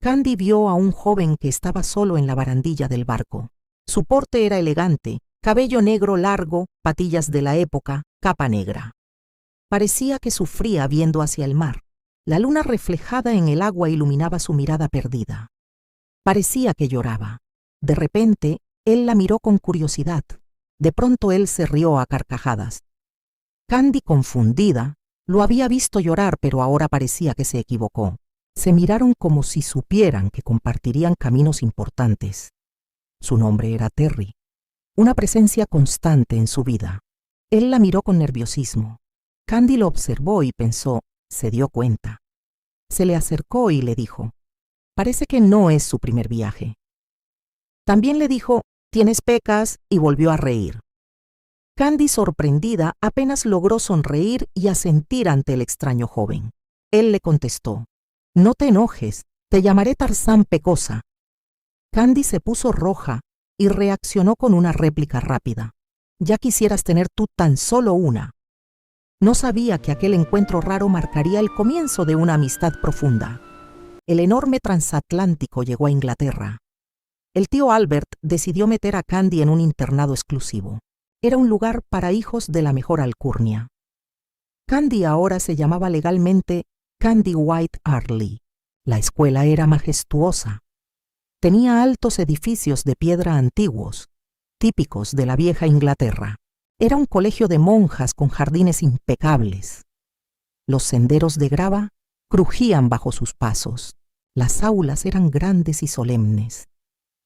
Candy vio a un joven que estaba solo en la barandilla del barco. Su porte era elegante, cabello negro largo, patillas de la época, capa negra. Parecía que sufría viendo hacia el mar. La luna reflejada en el agua iluminaba su mirada perdida. Parecía que lloraba. De repente, él la miró con curiosidad. De pronto él se rió a carcajadas. Candy, confundida, lo había visto llorar, pero ahora parecía que se equivocó. Se miraron como si supieran que compartirían caminos importantes. Su nombre era Terry, una presencia constante en su vida. Él la miró con nerviosismo. Candy lo observó y pensó, se dio cuenta. Se le acercó y le dijo, parece que no es su primer viaje. También le dijo, tienes pecas, y volvió a reír. Candy, sorprendida, apenas logró sonreír y asentir ante el extraño joven. Él le contestó, no te enojes, te llamaré Tarzán Pecosa. Candy se puso roja y reaccionó con una réplica rápida. Ya quisieras tener tú tan solo una. No sabía que aquel encuentro raro marcaría el comienzo de una amistad profunda. El enorme transatlántico llegó a Inglaterra. El tío Albert decidió meter a Candy en un internado exclusivo. Era un lugar para hijos de la mejor alcurnia. Candy ahora se llamaba legalmente Candy White Arley. La escuela era majestuosa. Tenía altos edificios de piedra antiguos, típicos de la vieja Inglaterra. Era un colegio de monjas con jardines impecables. Los senderos de grava crujían bajo sus pasos. Las aulas eran grandes y solemnes.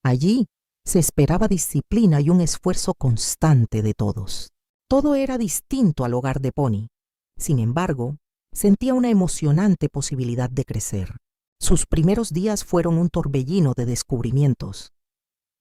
Allí se esperaba disciplina y un esfuerzo constante de todos. Todo era distinto al hogar de Pony. Sin embargo, sentía una emocionante posibilidad de crecer. Sus primeros días fueron un torbellino de descubrimientos.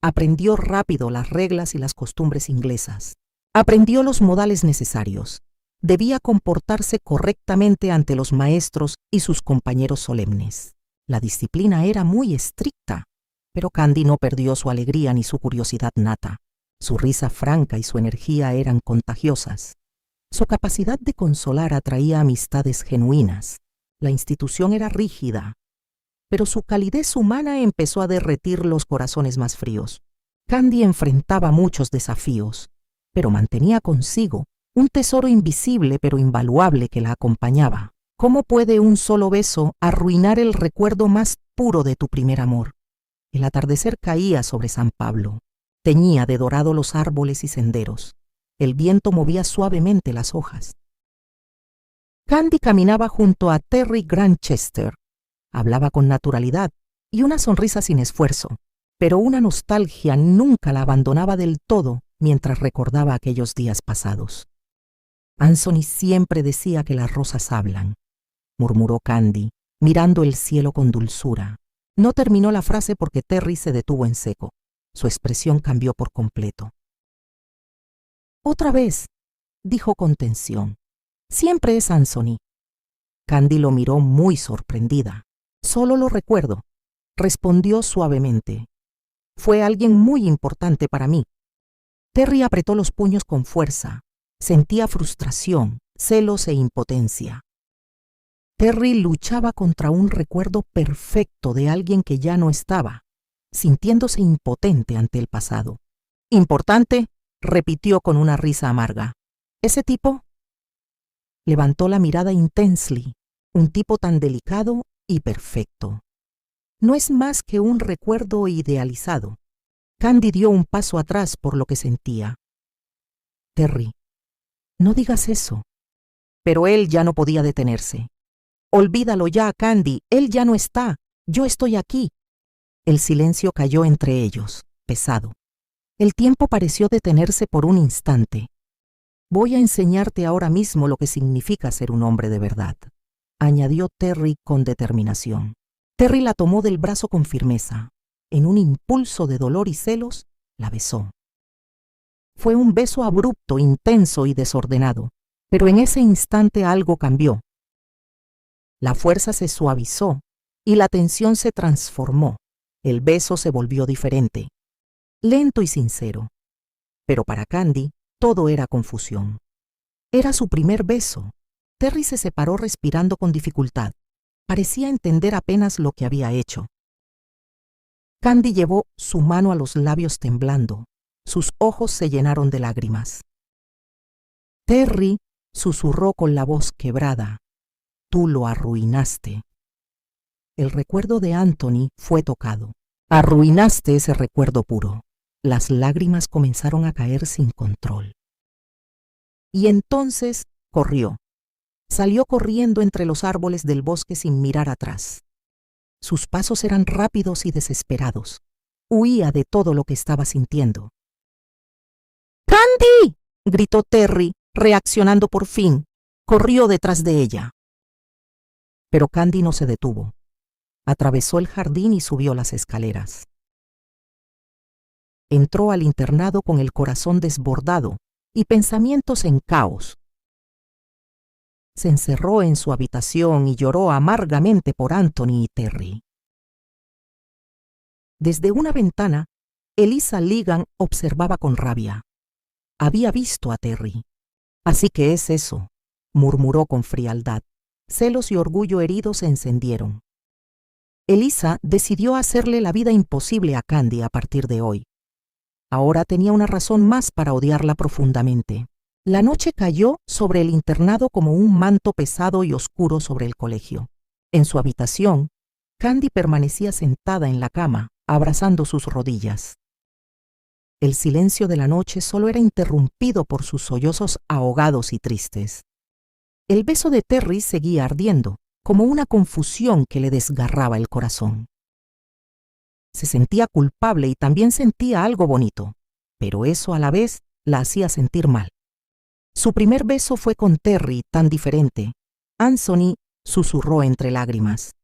Aprendió rápido las reglas y las costumbres inglesas. Aprendió los modales necesarios. Debía comportarse correctamente ante los maestros y sus compañeros solemnes. La disciplina era muy estricta, pero Candy no perdió su alegría ni su curiosidad nata. Su risa franca y su energía eran contagiosas. Su capacidad de consolar atraía amistades genuinas. La institución era rígida, pero su calidez humana empezó a derretir los corazones más fríos. Candy enfrentaba muchos desafíos, pero mantenía consigo un tesoro invisible pero invaluable que la acompañaba. ¿Cómo puede un solo beso arruinar el recuerdo más puro de tu primer amor? El atardecer caía sobre San Pablo. Teñía de dorado los árboles y senderos. El viento movía suavemente las hojas. Candy caminaba junto a Terry Grantchester. Hablaba con naturalidad y una sonrisa sin esfuerzo, pero una nostalgia nunca la abandonaba del todo mientras recordaba aquellos días pasados. Anthony siempre decía que las rosas hablan, murmuró Candy, mirando el cielo con dulzura. No terminó la frase porque Terry se detuvo en seco. Su expresión cambió por completo. Otra vez, dijo con tensión. Siempre es Anthony. Candy lo miró muy sorprendida. Solo lo recuerdo, respondió suavemente. Fue alguien muy importante para mí. Terry apretó los puños con fuerza. Sentía frustración, celos e impotencia. Terry luchaba contra un recuerdo perfecto de alguien que ya no estaba, sintiéndose impotente ante el pasado. ¿Importante?, repitió con una risa amarga. ¿Ese tipo? Levantó la mirada intensely. Un tipo tan delicado y perfecto. No es más que un recuerdo idealizado. Candy dio un paso atrás por lo que sentía. Terry, no digas eso. Pero él ya no podía detenerse. Olvídalo ya, Candy, él ya no está. Yo estoy aquí. El silencio cayó entre ellos, pesado. El tiempo pareció detenerse por un instante. Voy a enseñarte ahora mismo lo que significa ser un hombre de verdad, añadió Terry con determinación. Terry la tomó del brazo con firmeza. En un impulso de dolor y celos, la besó. Fue un beso abrupto, intenso y desordenado, pero en ese instante algo cambió. La fuerza se suavizó y la tensión se transformó. El beso se volvió diferente, lento y sincero. Pero para Candy, todo era confusión. Era su primer beso. Terry se separó respirando con dificultad. Parecía entender apenas lo que había hecho. Candy llevó su mano a los labios temblando. Sus ojos se llenaron de lágrimas. Terry susurró con la voz quebrada. Tú lo arruinaste. El recuerdo de Anthony fue tocado. Arruinaste ese recuerdo puro. Las lágrimas comenzaron a caer sin control. Y entonces corrió. Salió corriendo entre los árboles del bosque sin mirar atrás. Sus pasos eran rápidos y desesperados. Huía de todo lo que estaba sintiendo. ¡Candy!, gritó Terry, reaccionando por fin. corrió detrás de ella. Pero Candy no se detuvo. Atravesó el jardín y subió las escaleras. Entró al internado con el corazón desbordado y pensamientos en caos. Se encerró en su habitación y lloró amargamente por Anthony y Terry. Desde una ventana, Eliza Ligan observaba con rabia. Había visto a Terry. Así que es eso, murmuró con frialdad. Celos y orgullo heridos se encendieron. Eliza decidió hacerle la vida imposible a Candy a partir de hoy. Ahora tenía una razón más para odiarla profundamente. La noche cayó sobre el internado como un manto pesado y oscuro sobre el colegio. En su habitación, Candy permanecía sentada en la cama, abrazando sus rodillas. El silencio de la noche solo era interrumpido por sus sollozos ahogados y tristes. El beso de Terry seguía ardiendo, como una confusión que le desgarraba el corazón. Se sentía culpable y también sentía algo bonito, pero eso a la vez la hacía sentir mal. Su primer beso fue con Terry, tan diferente. Anthony susurró entre lágrimas.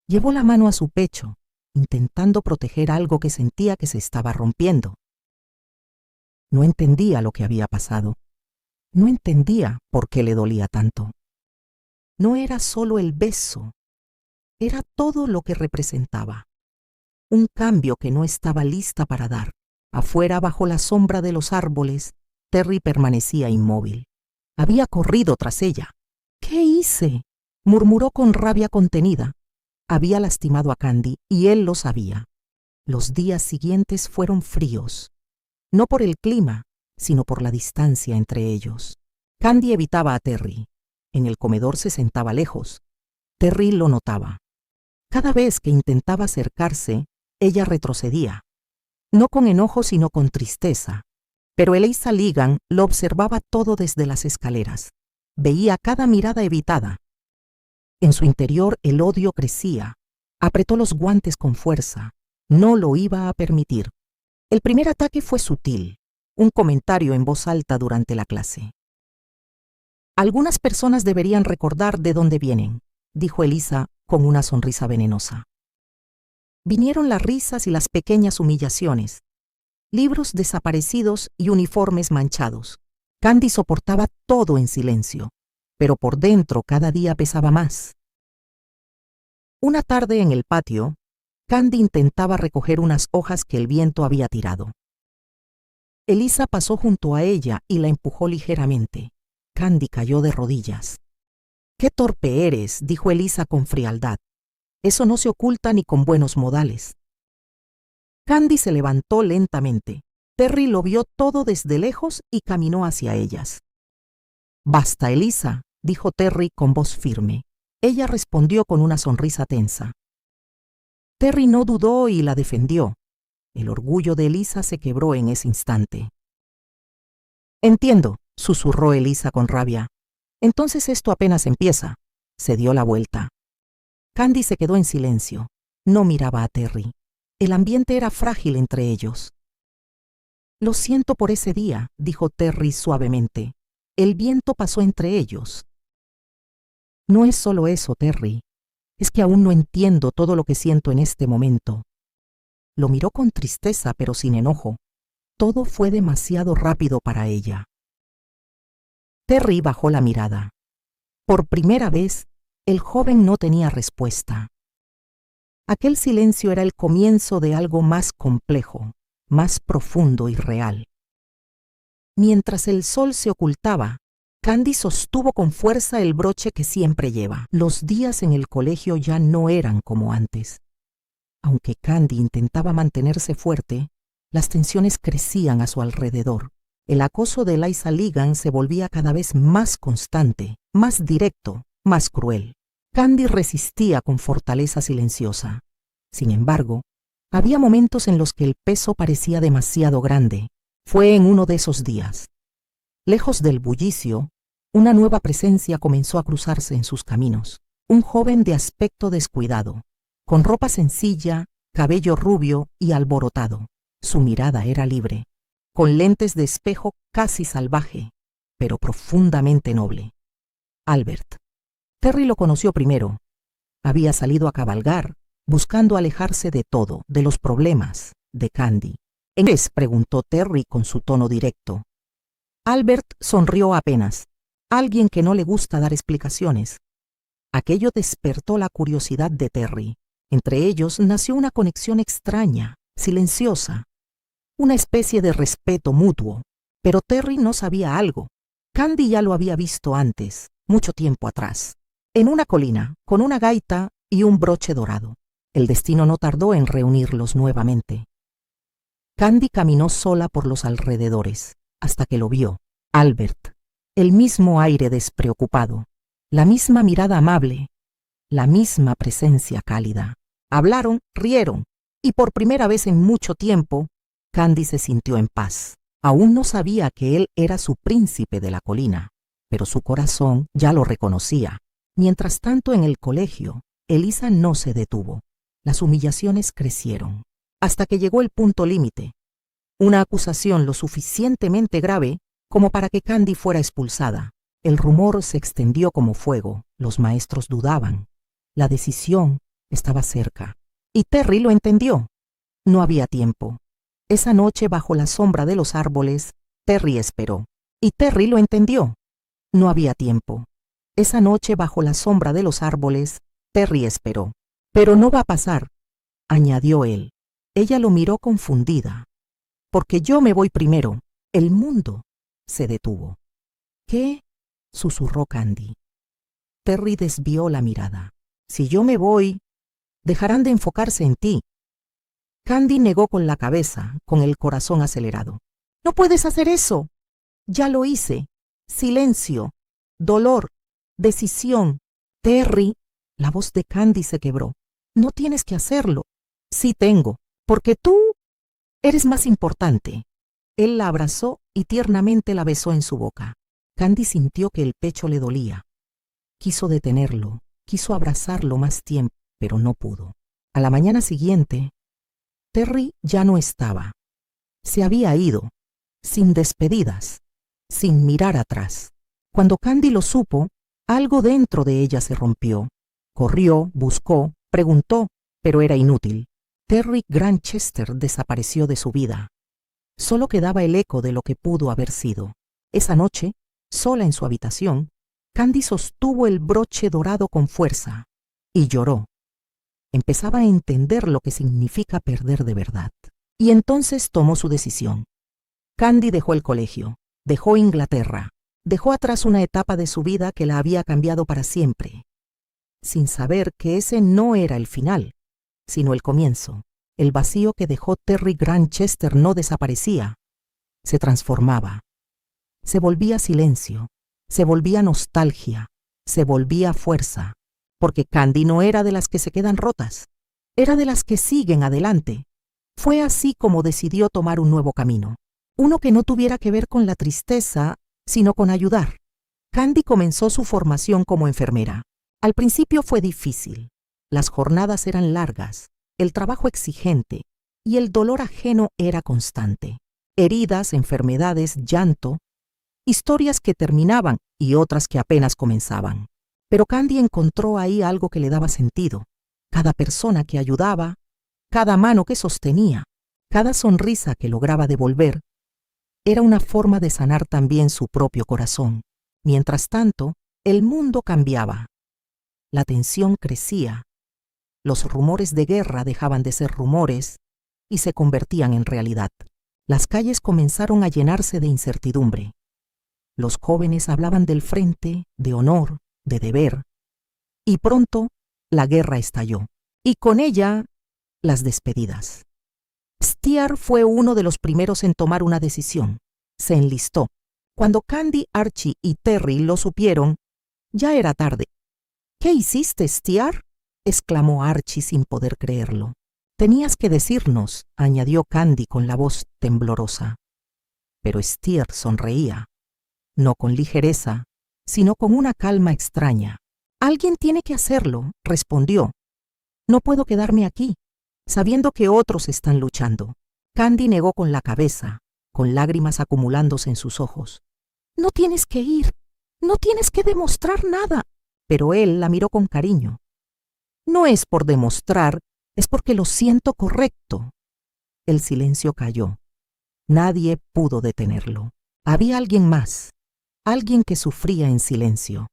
Llevó la mano a su pecho, intentando proteger algo que sentía que se estaba rompiendo. No entendía lo que había pasado. No entendía por qué le dolía tanto. No era solo el beso, era todo lo que representaba. Un cambio que no estaba lista para dar. Afuera, bajo la sombra de los árboles, Terry permanecía inmóvil. Había corrido tras ella. ¿Qué hice?, murmuró con rabia contenida. Había lastimado a Candy y él lo sabía. Los días siguientes fueron fríos, no por el clima, sino por la distancia entre ellos. Candy evitaba a Terry. En el comedor se sentaba lejos. Terry lo notaba. Cada vez que intentaba acercarse, ella retrocedía. No con enojo, sino con tristeza. Pero Eliza Ligan lo observaba todo desde las escaleras. Veía cada mirada evitada. En su interior el odio crecía. Apretó los guantes con fuerza. No lo iba a permitir. El primer ataque fue sutil, un comentario en voz alta durante la clase. Algunas personas deberían recordar de dónde vienen, dijo Eliza con una sonrisa venenosa. Vinieron las risas y las pequeñas humillaciones, libros desaparecidos y uniformes manchados. Candy soportaba todo en silencio, pero por dentro cada día pesaba más. Una tarde en el patio, Candy intentaba recoger unas hojas que el viento había tirado. Eliza pasó junto a ella y la empujó ligeramente. Candy cayó de rodillas. «¡Qué torpe eres!», dijo Eliza con frialdad. «Eso no se oculta ni con buenos modales». Candy se levantó lentamente. Terry lo vio todo desde lejos y caminó hacia ellas. «Basta, Eliza», dijo Terry con voz firme. Ella respondió con una sonrisa tensa. Terry no dudó y la defendió. El orgullo de Eliza se quebró en ese instante. «Entiendo», susurró Eliza con rabia. «Entonces esto apenas empieza». Se dio la vuelta. Candy se quedó en silencio. No miraba a Terry. El ambiente era frágil entre ellos. «Lo siento por ese día», dijo Terry suavemente. El viento pasó entre ellos. «No es solo eso, Terry. Es que aún no entiendo todo lo que siento en este momento». Lo miró con tristeza, pero sin enojo. Todo fue demasiado rápido para ella. Terry bajó la mirada. Por primera vez, el joven no tenía respuesta. Aquel silencio era el comienzo de algo más complejo, más profundo y real. Mientras el sol se ocultaba, Candy sostuvo con fuerza el broche que siempre lleva. Los días en el colegio ya no eran como antes. Aunque Candy intentaba mantenerse fuerte, las tensiones crecían a su alrededor. El acoso de Eliza Ligan se volvía cada vez más constante, más directo, más cruel. Candy resistía con fortaleza silenciosa. Sin embargo, había momentos en los que el peso parecía demasiado grande. Fue en uno de esos días. Lejos del bullicio, una nueva presencia comenzó a cruzarse en sus caminos. Un joven de aspecto descuidado, con ropa sencilla, cabello rubio y alborotado. Su mirada era libre, con lentes de espejo casi salvaje, pero profundamente noble. Albert. Terry lo conoció primero. Había salido a cabalgar, buscando alejarse de todo, de los problemas, de Candy. ¿En qué? Preguntó Terry con su tono directo. Albert sonrió apenas. Alguien que no le gusta dar explicaciones. Aquello despertó la curiosidad de Terry. Entre ellos nació una conexión extraña, silenciosa, una especie de respeto mutuo. Pero Terry no sabía algo. Candy ya lo había visto antes, mucho tiempo atrás, en una colina, con una gaita y un broche dorado. El destino no tardó en reunirlos nuevamente. Candy caminó sola por los alrededores, hasta que lo vio. Albert. El mismo aire despreocupado, la misma mirada amable, la misma presencia cálida. Hablaron, rieron, y por primera vez en mucho tiempo, Candy se sintió en paz. Aún no sabía que él era su príncipe de la colina, pero su corazón ya lo reconocía. Mientras tanto, en el colegio, Elisa no se detuvo. Las humillaciones crecieron, hasta que llegó el punto límite. Una acusación lo suficientemente grave como para que Candy fuera expulsada. El rumor se extendió como fuego. Los maestros dudaban. La decisión estaba cerca. Y Terry lo entendió. No había tiempo. Esa noche, bajo la sombra de los árboles, Terry esperó. Y Terry lo entendió. No había tiempo. Esa noche, bajo la sombra de los árboles, Terry esperó. Pero no va a pasar, añadió él. Ella lo miró confundida. Porque yo me voy primero. El mundo se detuvo. ¿Qué? Susurró Candy. Terry desvió la mirada. Si yo me voy, dejarán de enfocarse en ti. Candy negó con la cabeza, con el corazón acelerado. No puedes hacer eso. Ya lo hice. Silencio, dolor, decisión. Terry, la voz de Candy se quebró. No tienes que hacerlo. Sí tengo, porque tú eres más importante. Él la abrazó y tiernamente la besó en su boca. Candy sintió que el pecho le dolía. Quiso detenerlo, quiso abrazarlo más tiempo, pero no pudo. A la mañana siguiente, Terry ya no estaba. Se había ido, sin despedidas, sin mirar atrás. Cuando Candy lo supo, algo dentro de ella se rompió. Corrió, buscó, preguntó, pero era inútil. Terry Grantchester desapareció de su vida. Solo quedaba el eco de lo que pudo haber sido. Esa noche, sola en su habitación, Candy sostuvo el broche dorado con fuerza y lloró. Empezaba a entender lo que significa perder de verdad. Y entonces tomó su decisión. Candy dejó el colegio, dejó Inglaterra, dejó atrás una etapa de su vida que la había cambiado para siempre, sin saber que ese no era el final, sino el comienzo. El vacío que dejó Terry Grantchester no desaparecía, se transformaba. Se volvía silencio, se volvía nostalgia, se volvía fuerza, porque Candy no era de las que se quedan rotas, era de las que siguen adelante. Fue así como decidió tomar un nuevo camino, uno que no tuviera que ver con la tristeza, sino con ayudar. Candy comenzó su formación como enfermera. Al principio fue difícil, las jornadas eran largas, el trabajo exigente y el dolor ajeno era constante. Heridas, enfermedades, llanto, historias que terminaban y otras que apenas comenzaban. Pero Candy encontró ahí algo que le daba sentido. Cada persona que ayudaba, cada mano que sostenía, cada sonrisa que lograba devolver, era una forma de sanar también su propio corazón. Mientras tanto, el mundo cambiaba. La tensión crecía. Los rumores de guerra dejaban de ser rumores y se convertían en realidad. Las calles comenzaron a llenarse de incertidumbre. Los jóvenes hablaban del frente, de honor, de deber. Y pronto, la guerra estalló. Y con ella, las despedidas. Steer fue uno de los primeros en tomar una decisión. Se enlistó. Cuando Candy, Archie y Terry lo supieron, ya era tarde. ¿Qué hiciste, Steer?, exclamó Archie sin poder creerlo. Tenías que decirnos, añadió Candy con la voz temblorosa. Pero Steer sonreía, no con ligereza, sino con una calma extraña. Alguien tiene que hacerlo, respondió. No puedo quedarme aquí, sabiendo que otros están luchando. Candy negó con la cabeza, con lágrimas acumulándose en sus ojos. No tienes que ir, No tienes que demostrar nada. Pero él la miró con cariño. No es por demostrar, es porque lo siento correcto. El silencio cayó. Nadie pudo detenerlo. Había alguien más, alguien que sufría en silencio.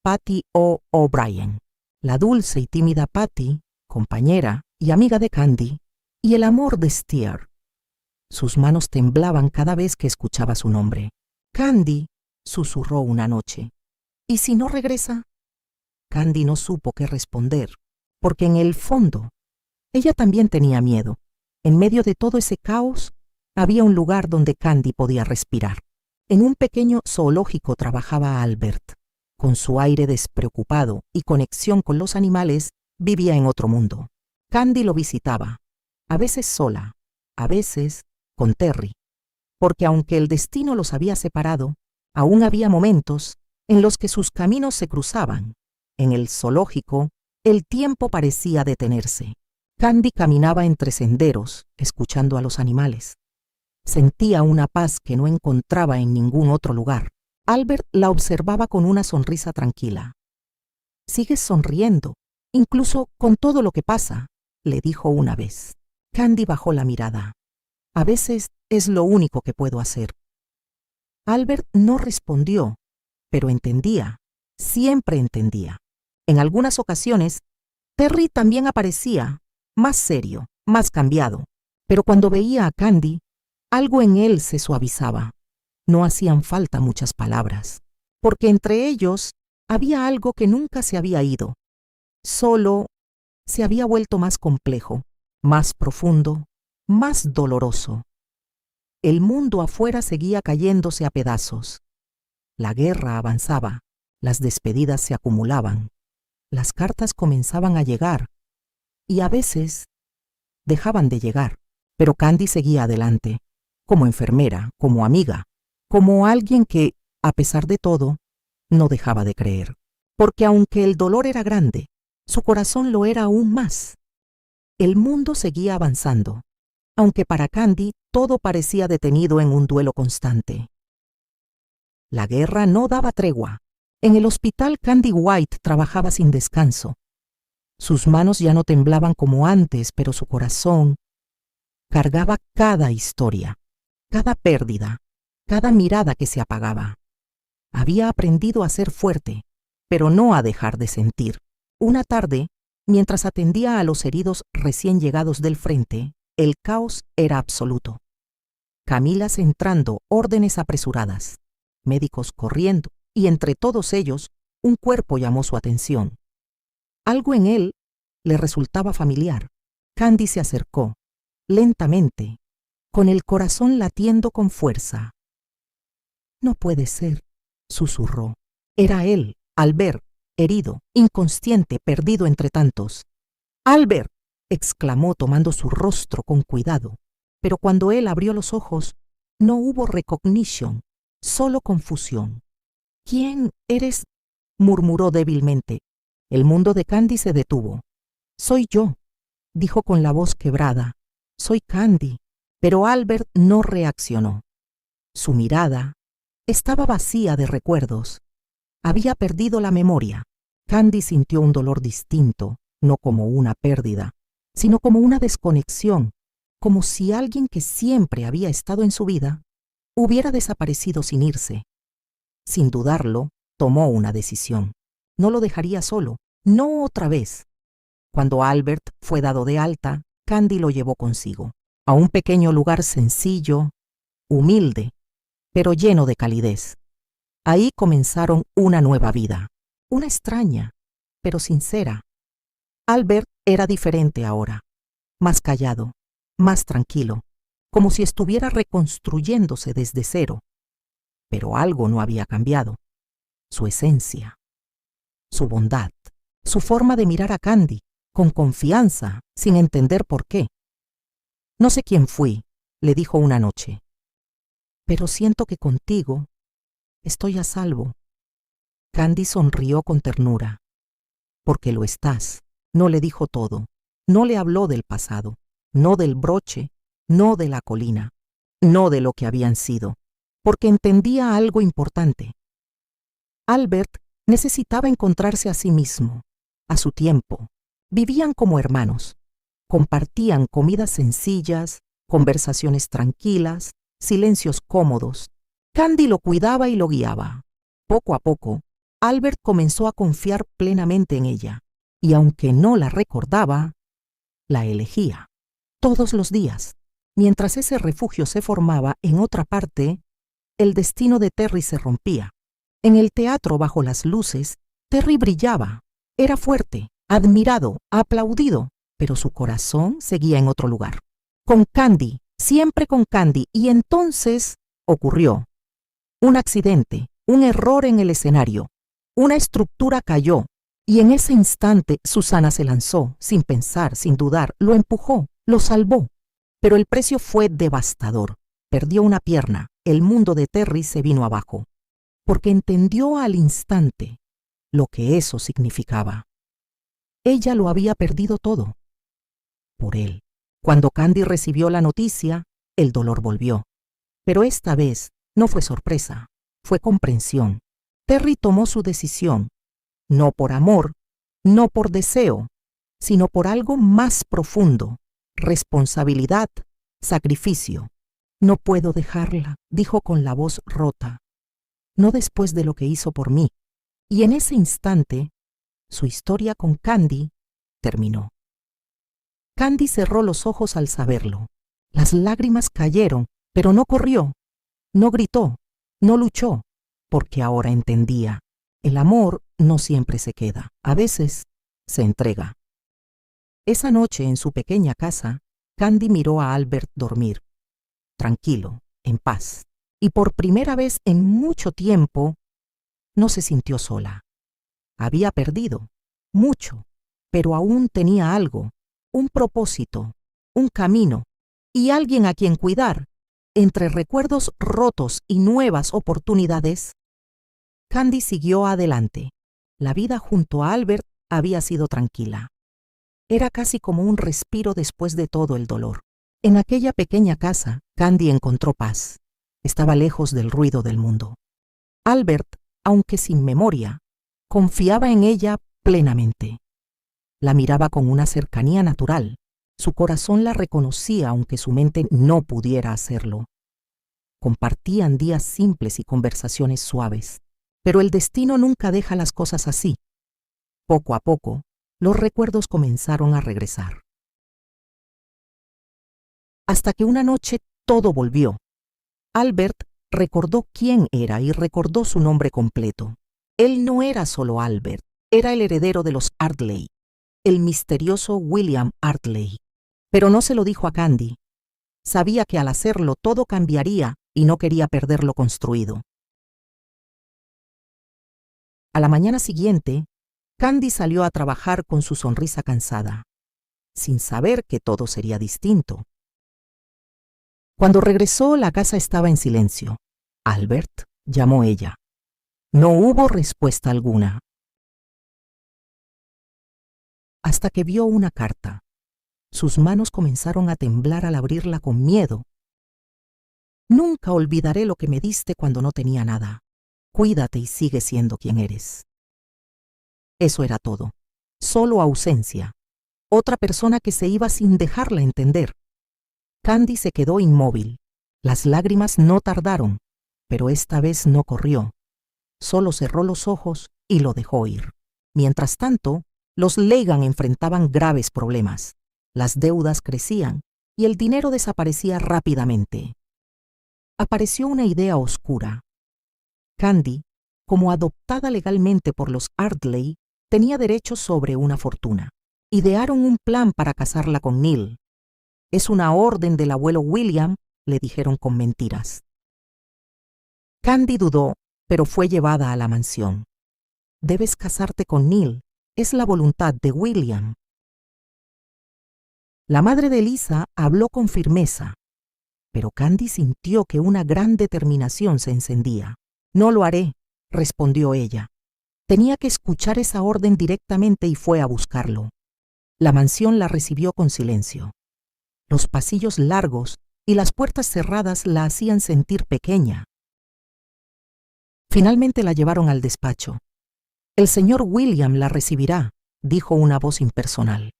Patty O'Brien, la dulce y tímida Patty, compañera y amiga de Candy, y el amor de Steer. Sus manos temblaban cada vez que escuchaba su nombre. Candy, susurró una noche. ¿Y si no regresa? Candy no supo qué responder, porque en el fondo, ella también tenía miedo. En medio de todo ese caos, había un lugar donde Candy podía respirar. En un pequeño zoológico trabajaba Albert. Con su aire despreocupado y conexión con los animales, vivía en otro mundo. Candy lo visitaba, a veces sola, a veces con Terry, porque aunque el destino los había separado, aún había momentos en los que sus caminos se cruzaban. En el zoológico, el tiempo parecía detenerse. Candy caminaba entre senderos, escuchando a los animales. Sentía una paz que no encontraba en ningún otro lugar. Albert la observaba con una sonrisa tranquila. «Sigues sonriendo, incluso con todo lo que pasa», le dijo una vez. Candy bajó la mirada. «A veces es lo único que puedo hacer». Albert no respondió, pero entendía, siempre entendía. En algunas ocasiones, Terry también aparecía, más serio, más cambiado, pero cuando veía a Candy, algo en él se suavizaba. No hacían falta muchas palabras, porque entre ellos había algo que nunca se había ido. Solo se había vuelto más complejo, más profundo, más doloroso. El mundo afuera seguía cayéndose a pedazos. La guerra avanzaba, las despedidas se acumulaban, las cartas comenzaban a llegar y a veces dejaban de llegar, pero Candy seguía adelante, como enfermera, como amiga, como alguien que, a pesar de todo, no dejaba de creer. Porque aunque el dolor era grande, su corazón lo era aún más. El mundo seguía avanzando, aunque para Candy todo parecía detenido en un duelo constante. La guerra no daba tregua. En el hospital Candy White trabajaba sin descanso. Sus manos ya no temblaban como antes, pero su corazón cargaba cada historia, cada pérdida, cada mirada que se apagaba. Había aprendido a ser fuerte, pero no a dejar de sentir. Una tarde, mientras atendía a los heridos recién llegados del frente, el caos era absoluto. Camilas entrando, órdenes apresuradas, médicos corriendo, y entre todos ellos, un cuerpo llamó su atención. Algo en él le resultaba familiar. Candy se acercó, lentamente, con el corazón latiendo con fuerza. «No puede ser», susurró. Era él, Albert, herido, inconsciente, perdido entre tantos. «¡Albert!», exclamó tomando su rostro con cuidado. Pero cuando él abrió los ojos, no hubo recognition, solo confusión. «¿Quién eres?», murmuró débilmente. El mundo de Candy se detuvo. «Soy yo», dijo con la voz quebrada. «Soy Candy». Pero Albert no reaccionó. Su mirada estaba vacía de recuerdos. Había perdido la memoria. Candy sintió un dolor distinto, no como una pérdida, sino como una desconexión, como si alguien que siempre había estado en su vida hubiera desaparecido sin irse. Sin dudarlo, tomó una decisión. No lo dejaría solo, no otra vez. Cuando Albert fue dado de alta, Candy lo llevó consigo, a un pequeño lugar sencillo, humilde, pero lleno de calidez. Ahí comenzaron una nueva vida, una extraña, pero sincera. Albert era diferente ahora, más callado, más tranquilo, como si estuviera reconstruyéndose desde cero. Pero algo no había cambiado. Su esencia, su bondad, su forma de mirar a Candy, con confianza, sin entender por qué. «No sé quién fui», le dijo una noche, «pero siento que contigo estoy a salvo». Candy sonrió con ternura. «Porque lo estás», no le dijo todo, no le habló del pasado, no del broche, no de la colina, no de lo que habían sido, porque entendía algo importante. Albert necesitaba encontrarse a sí mismo, a su tiempo. Vivían como hermanos. Compartían comidas sencillas, conversaciones tranquilas, silencios cómodos. Candy lo cuidaba y lo guiaba. Poco a poco, Albert comenzó a confiar plenamente en ella, y aunque no la recordaba, la elegía. Todos los días, mientras ese refugio se formaba en otra parte, el destino de Terry se rompía. En el teatro bajo las luces, Terry brillaba. Era fuerte, admirado, aplaudido, pero su corazón seguía en otro lugar. Con Candy, siempre con Candy, y entonces ocurrió un accidente, un error en el escenario. Una estructura cayó, y en ese instante Susana se lanzó, sin pensar, sin dudar, lo empujó, lo salvó. Pero el precio fue devastador. Perdió una pierna, el mundo de Terry se vino abajo, porque entendió al instante lo que eso significaba. Ella lo había perdido todo. Por él. Cuando Candy recibió la noticia, el dolor volvió. Pero esta vez no fue sorpresa, fue comprensión. Terry tomó su decisión, no por amor, no por deseo, sino por algo más profundo: responsabilidad, sacrificio. No puedo dejarla, dijo con la voz rota. No después de lo que hizo por mí. Y en ese instante, su historia con Candy terminó. Candy cerró los ojos al saberlo. Las lágrimas cayeron, pero no corrió, no gritó, no luchó, porque ahora entendía. El amor no siempre se queda, a veces se entrega. Esa noche en su pequeña casa, Candy miró a Albert dormir, tranquilo, en paz, y por primera vez en mucho tiempo no se sintió sola. Había perdido mucho, pero aún tenía algo, un propósito, un camino y alguien a quien cuidar. Entre recuerdos rotos y nuevas oportunidades, Candy siguió adelante. La vida junto a Albert había sido tranquila. Era casi como un respiro después de todo el dolor. En aquella pequeña casa, Candy encontró paz. Estaba lejos del ruido del mundo. Albert, aunque sin memoria, confiaba en ella plenamente. La miraba con una cercanía natural. Su corazón la reconocía aunque su mente no pudiera hacerlo. Compartían días simples y conversaciones suaves. Pero el destino nunca deja las cosas así. Poco a poco, los recuerdos comenzaron a regresar. Hasta que una noche todo volvió. Albert recordó quién era y recordó su nombre completo. Él no era solo Albert, era el heredero de los Ardley, el misterioso William Ardley. Pero no se lo dijo a Candy. Sabía que al hacerlo todo cambiaría y no quería perder lo construido. A la mañana siguiente, Candy salió a trabajar con su sonrisa cansada, sin saber que todo sería distinto. Cuando regresó, la casa estaba en silencio. Albert, llamó ella. No hubo respuesta alguna. Hasta que vio una carta. Sus manos comenzaron a temblar al abrirla con miedo. Nunca olvidaré lo que me diste cuando no tenía nada. Cuídate y sigue siendo quien eres. Eso era todo. Solo ausencia. Otra persona que se iba sin dejarla entender. Candy se quedó inmóvil. Las lágrimas no tardaron, pero esta vez no corrió. Solo cerró los ojos y lo dejó ir. Mientras tanto, los Legan enfrentaban graves problemas. Las deudas crecían y el dinero desaparecía rápidamente. Apareció una idea oscura. Candy, como adoptada legalmente por los Ardley, tenía derechos sobre una fortuna. Idearon un plan para casarla con Neil. Es una orden del abuelo William, le dijeron con mentiras. Candy dudó, pero fue llevada a la mansión. Debes casarte con Neil, es la voluntad de William. La madre de Lisa habló con firmeza, pero Candy sintió que una gran determinación se encendía. No lo haré, respondió ella. Tenía que escuchar esa orden directamente y fue a buscarlo. La mansión la recibió con silencio. Los pasillos largos y las puertas cerradas la hacían sentir pequeña. Finalmente la llevaron al despacho. «El señor William la recibirá», dijo una voz impersonal.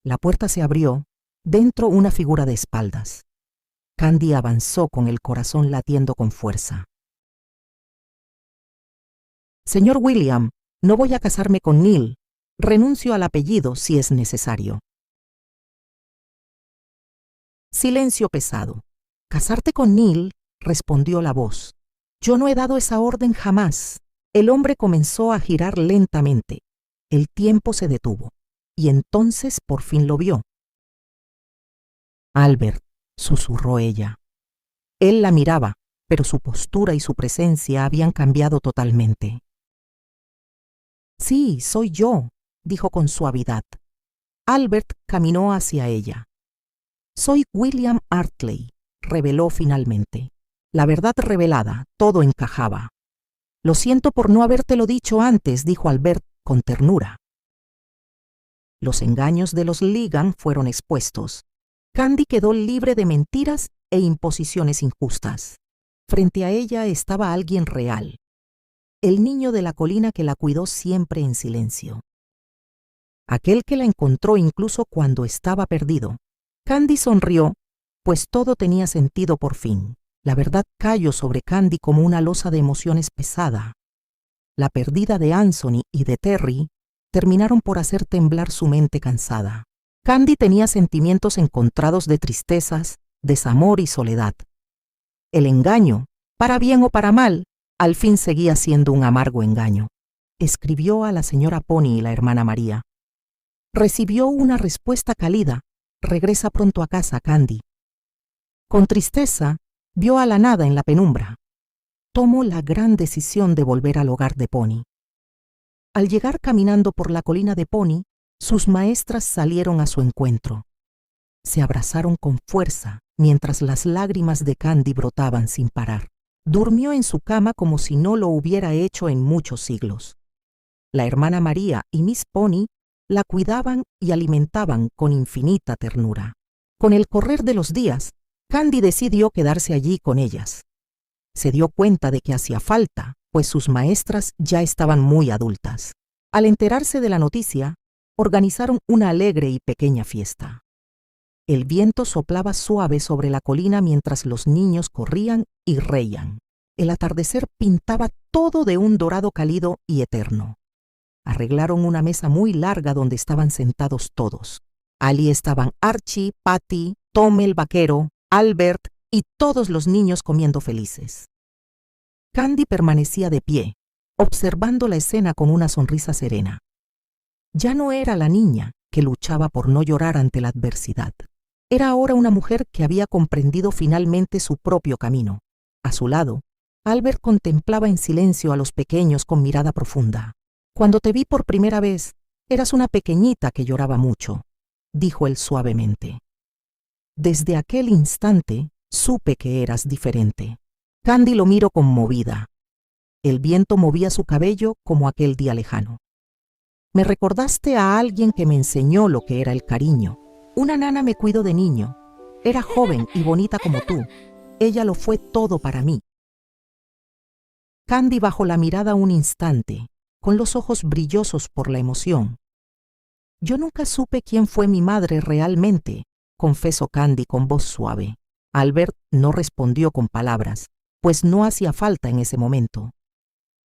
La puerta se abrió, dentro una figura de espaldas. Candy avanzó con el corazón latiendo con fuerza. «Señor William, no voy a casarme con Neil. Renuncio al apellido si es necesario». Silencio pesado. «¿Casarte con Neil?», respondió la voz. «Yo no he dado esa orden jamás». El hombre comenzó a girar lentamente. El tiempo se detuvo, y entonces por fin lo vio. «Albert», susurró ella. Él la miraba, pero su postura y su presencia habían cambiado totalmente. «Sí, soy yo», dijo con suavidad. Albert caminó hacia ella. «Soy William Artley», reveló finalmente. La verdad revelada, todo encajaba. «Lo siento por no habértelo dicho antes», dijo Albert con ternura. Los engaños de los Ligan fueron expuestos. Candy quedó libre de mentiras e imposiciones injustas. Frente a ella estaba alguien real, el niño de la colina que la cuidó siempre en silencio. Aquel que la encontró incluso cuando estaba perdido. Candy sonrió, pues todo tenía sentido por fin. La verdad cayó sobre Candy como una losa de emociones pesada. La pérdida de Anthony y de Terry terminaron por hacer temblar su mente cansada. Candy tenía sentimientos encontrados de tristezas, desamor y soledad. El engaño, para bien o para mal, al fin seguía siendo un amargo engaño. Escribió a la señora Pony y la hermana María. Recibió una respuesta cálida. «Regresa pronto a casa, Candy». Con tristeza, vio a la nada en la penumbra. Tomó la gran decisión de volver al hogar de Pony. Al llegar caminando por la colina de Pony, sus maestras salieron a su encuentro. Se abrazaron con fuerza mientras las lágrimas de Candy brotaban sin parar. Durmió en su cama como si no lo hubiera hecho en muchos siglos. La hermana María y Miss Pony la cuidaban y alimentaban con infinita ternura. Con el correr de los días, Candy decidió quedarse allí con ellas. Se dio cuenta de que hacía falta, pues sus maestras ya estaban muy adultas. Al enterarse de la noticia, organizaron una alegre y pequeña fiesta. El viento soplaba suave sobre la colina mientras los niños corrían y reían. El atardecer pintaba todo de un dorado cálido y eterno. Arreglaron una mesa muy larga donde estaban sentados todos. Allí estaban Archie, Patty, Tom el vaquero, Albert y todos los niños comiendo felices. Candy permanecía de pie, observando la escena con una sonrisa serena. Ya no era la niña que luchaba por no llorar ante la adversidad. Era ahora una mujer que había comprendido finalmente su propio camino. A su lado, Albert contemplaba en silencio a los pequeños con mirada profunda. «Cuando te vi por primera vez, eras una pequeñita que lloraba mucho», dijo él suavemente. «Desde aquel instante supe que eras diferente». Candy lo miró conmovida. El viento movía su cabello como aquel día lejano. «Me recordaste a alguien que me enseñó lo que era el cariño. Una nana me cuidó de niño. Era joven y bonita como tú. Ella lo fue todo para mí». Candy bajó la mirada un instante, con los ojos brillosos por la emoción. «Yo nunca supe quién fue mi madre realmente», confesó Candy con voz suave. Albert no respondió con palabras, pues no hacía falta en ese momento.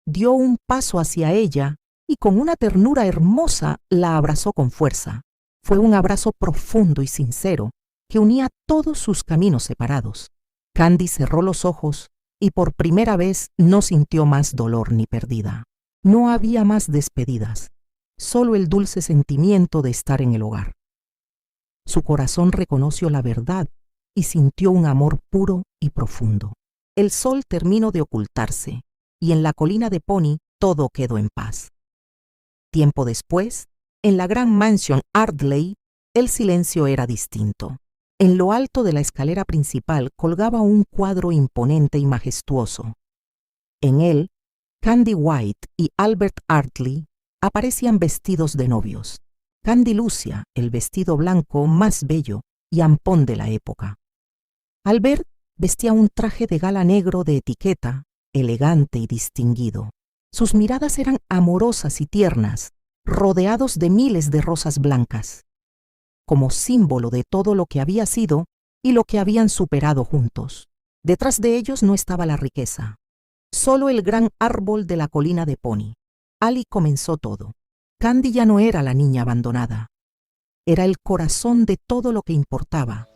Dio un paso hacia ella y con una ternura hermosa la abrazó con fuerza. Fue un abrazo profundo y sincero que unía todos sus caminos separados. Candy cerró los ojos y por primera vez no sintió más dolor ni pérdida. No había más despedidas, solo el dulce sentimiento de estar en el hogar. Su corazón reconoció la verdad y sintió un amor puro y profundo. El sol terminó de ocultarse y en la colina de Pony todo quedó en paz. Tiempo después, en la gran mansión Ardley, el silencio era distinto. En lo alto de la escalera principal colgaba un cuadro imponente y majestuoso. En él, Candy White y Albert Artley aparecían vestidos de novios. Candy lucía el vestido blanco más bello y ampón de la época. Albert Vestía un traje de gala negro de etiqueta, elegante y distinguido. Sus miradas eran amorosas y tiernas, rodeados de miles de rosas blancas, como símbolo de todo lo que había sido y lo que habían superado juntos. Detrás de ellos no estaba la riqueza, solo el gran árbol de la colina de Pony. Ali comenzó todo. Candy ya no era la niña abandonada. Era el corazón de todo lo que importaba.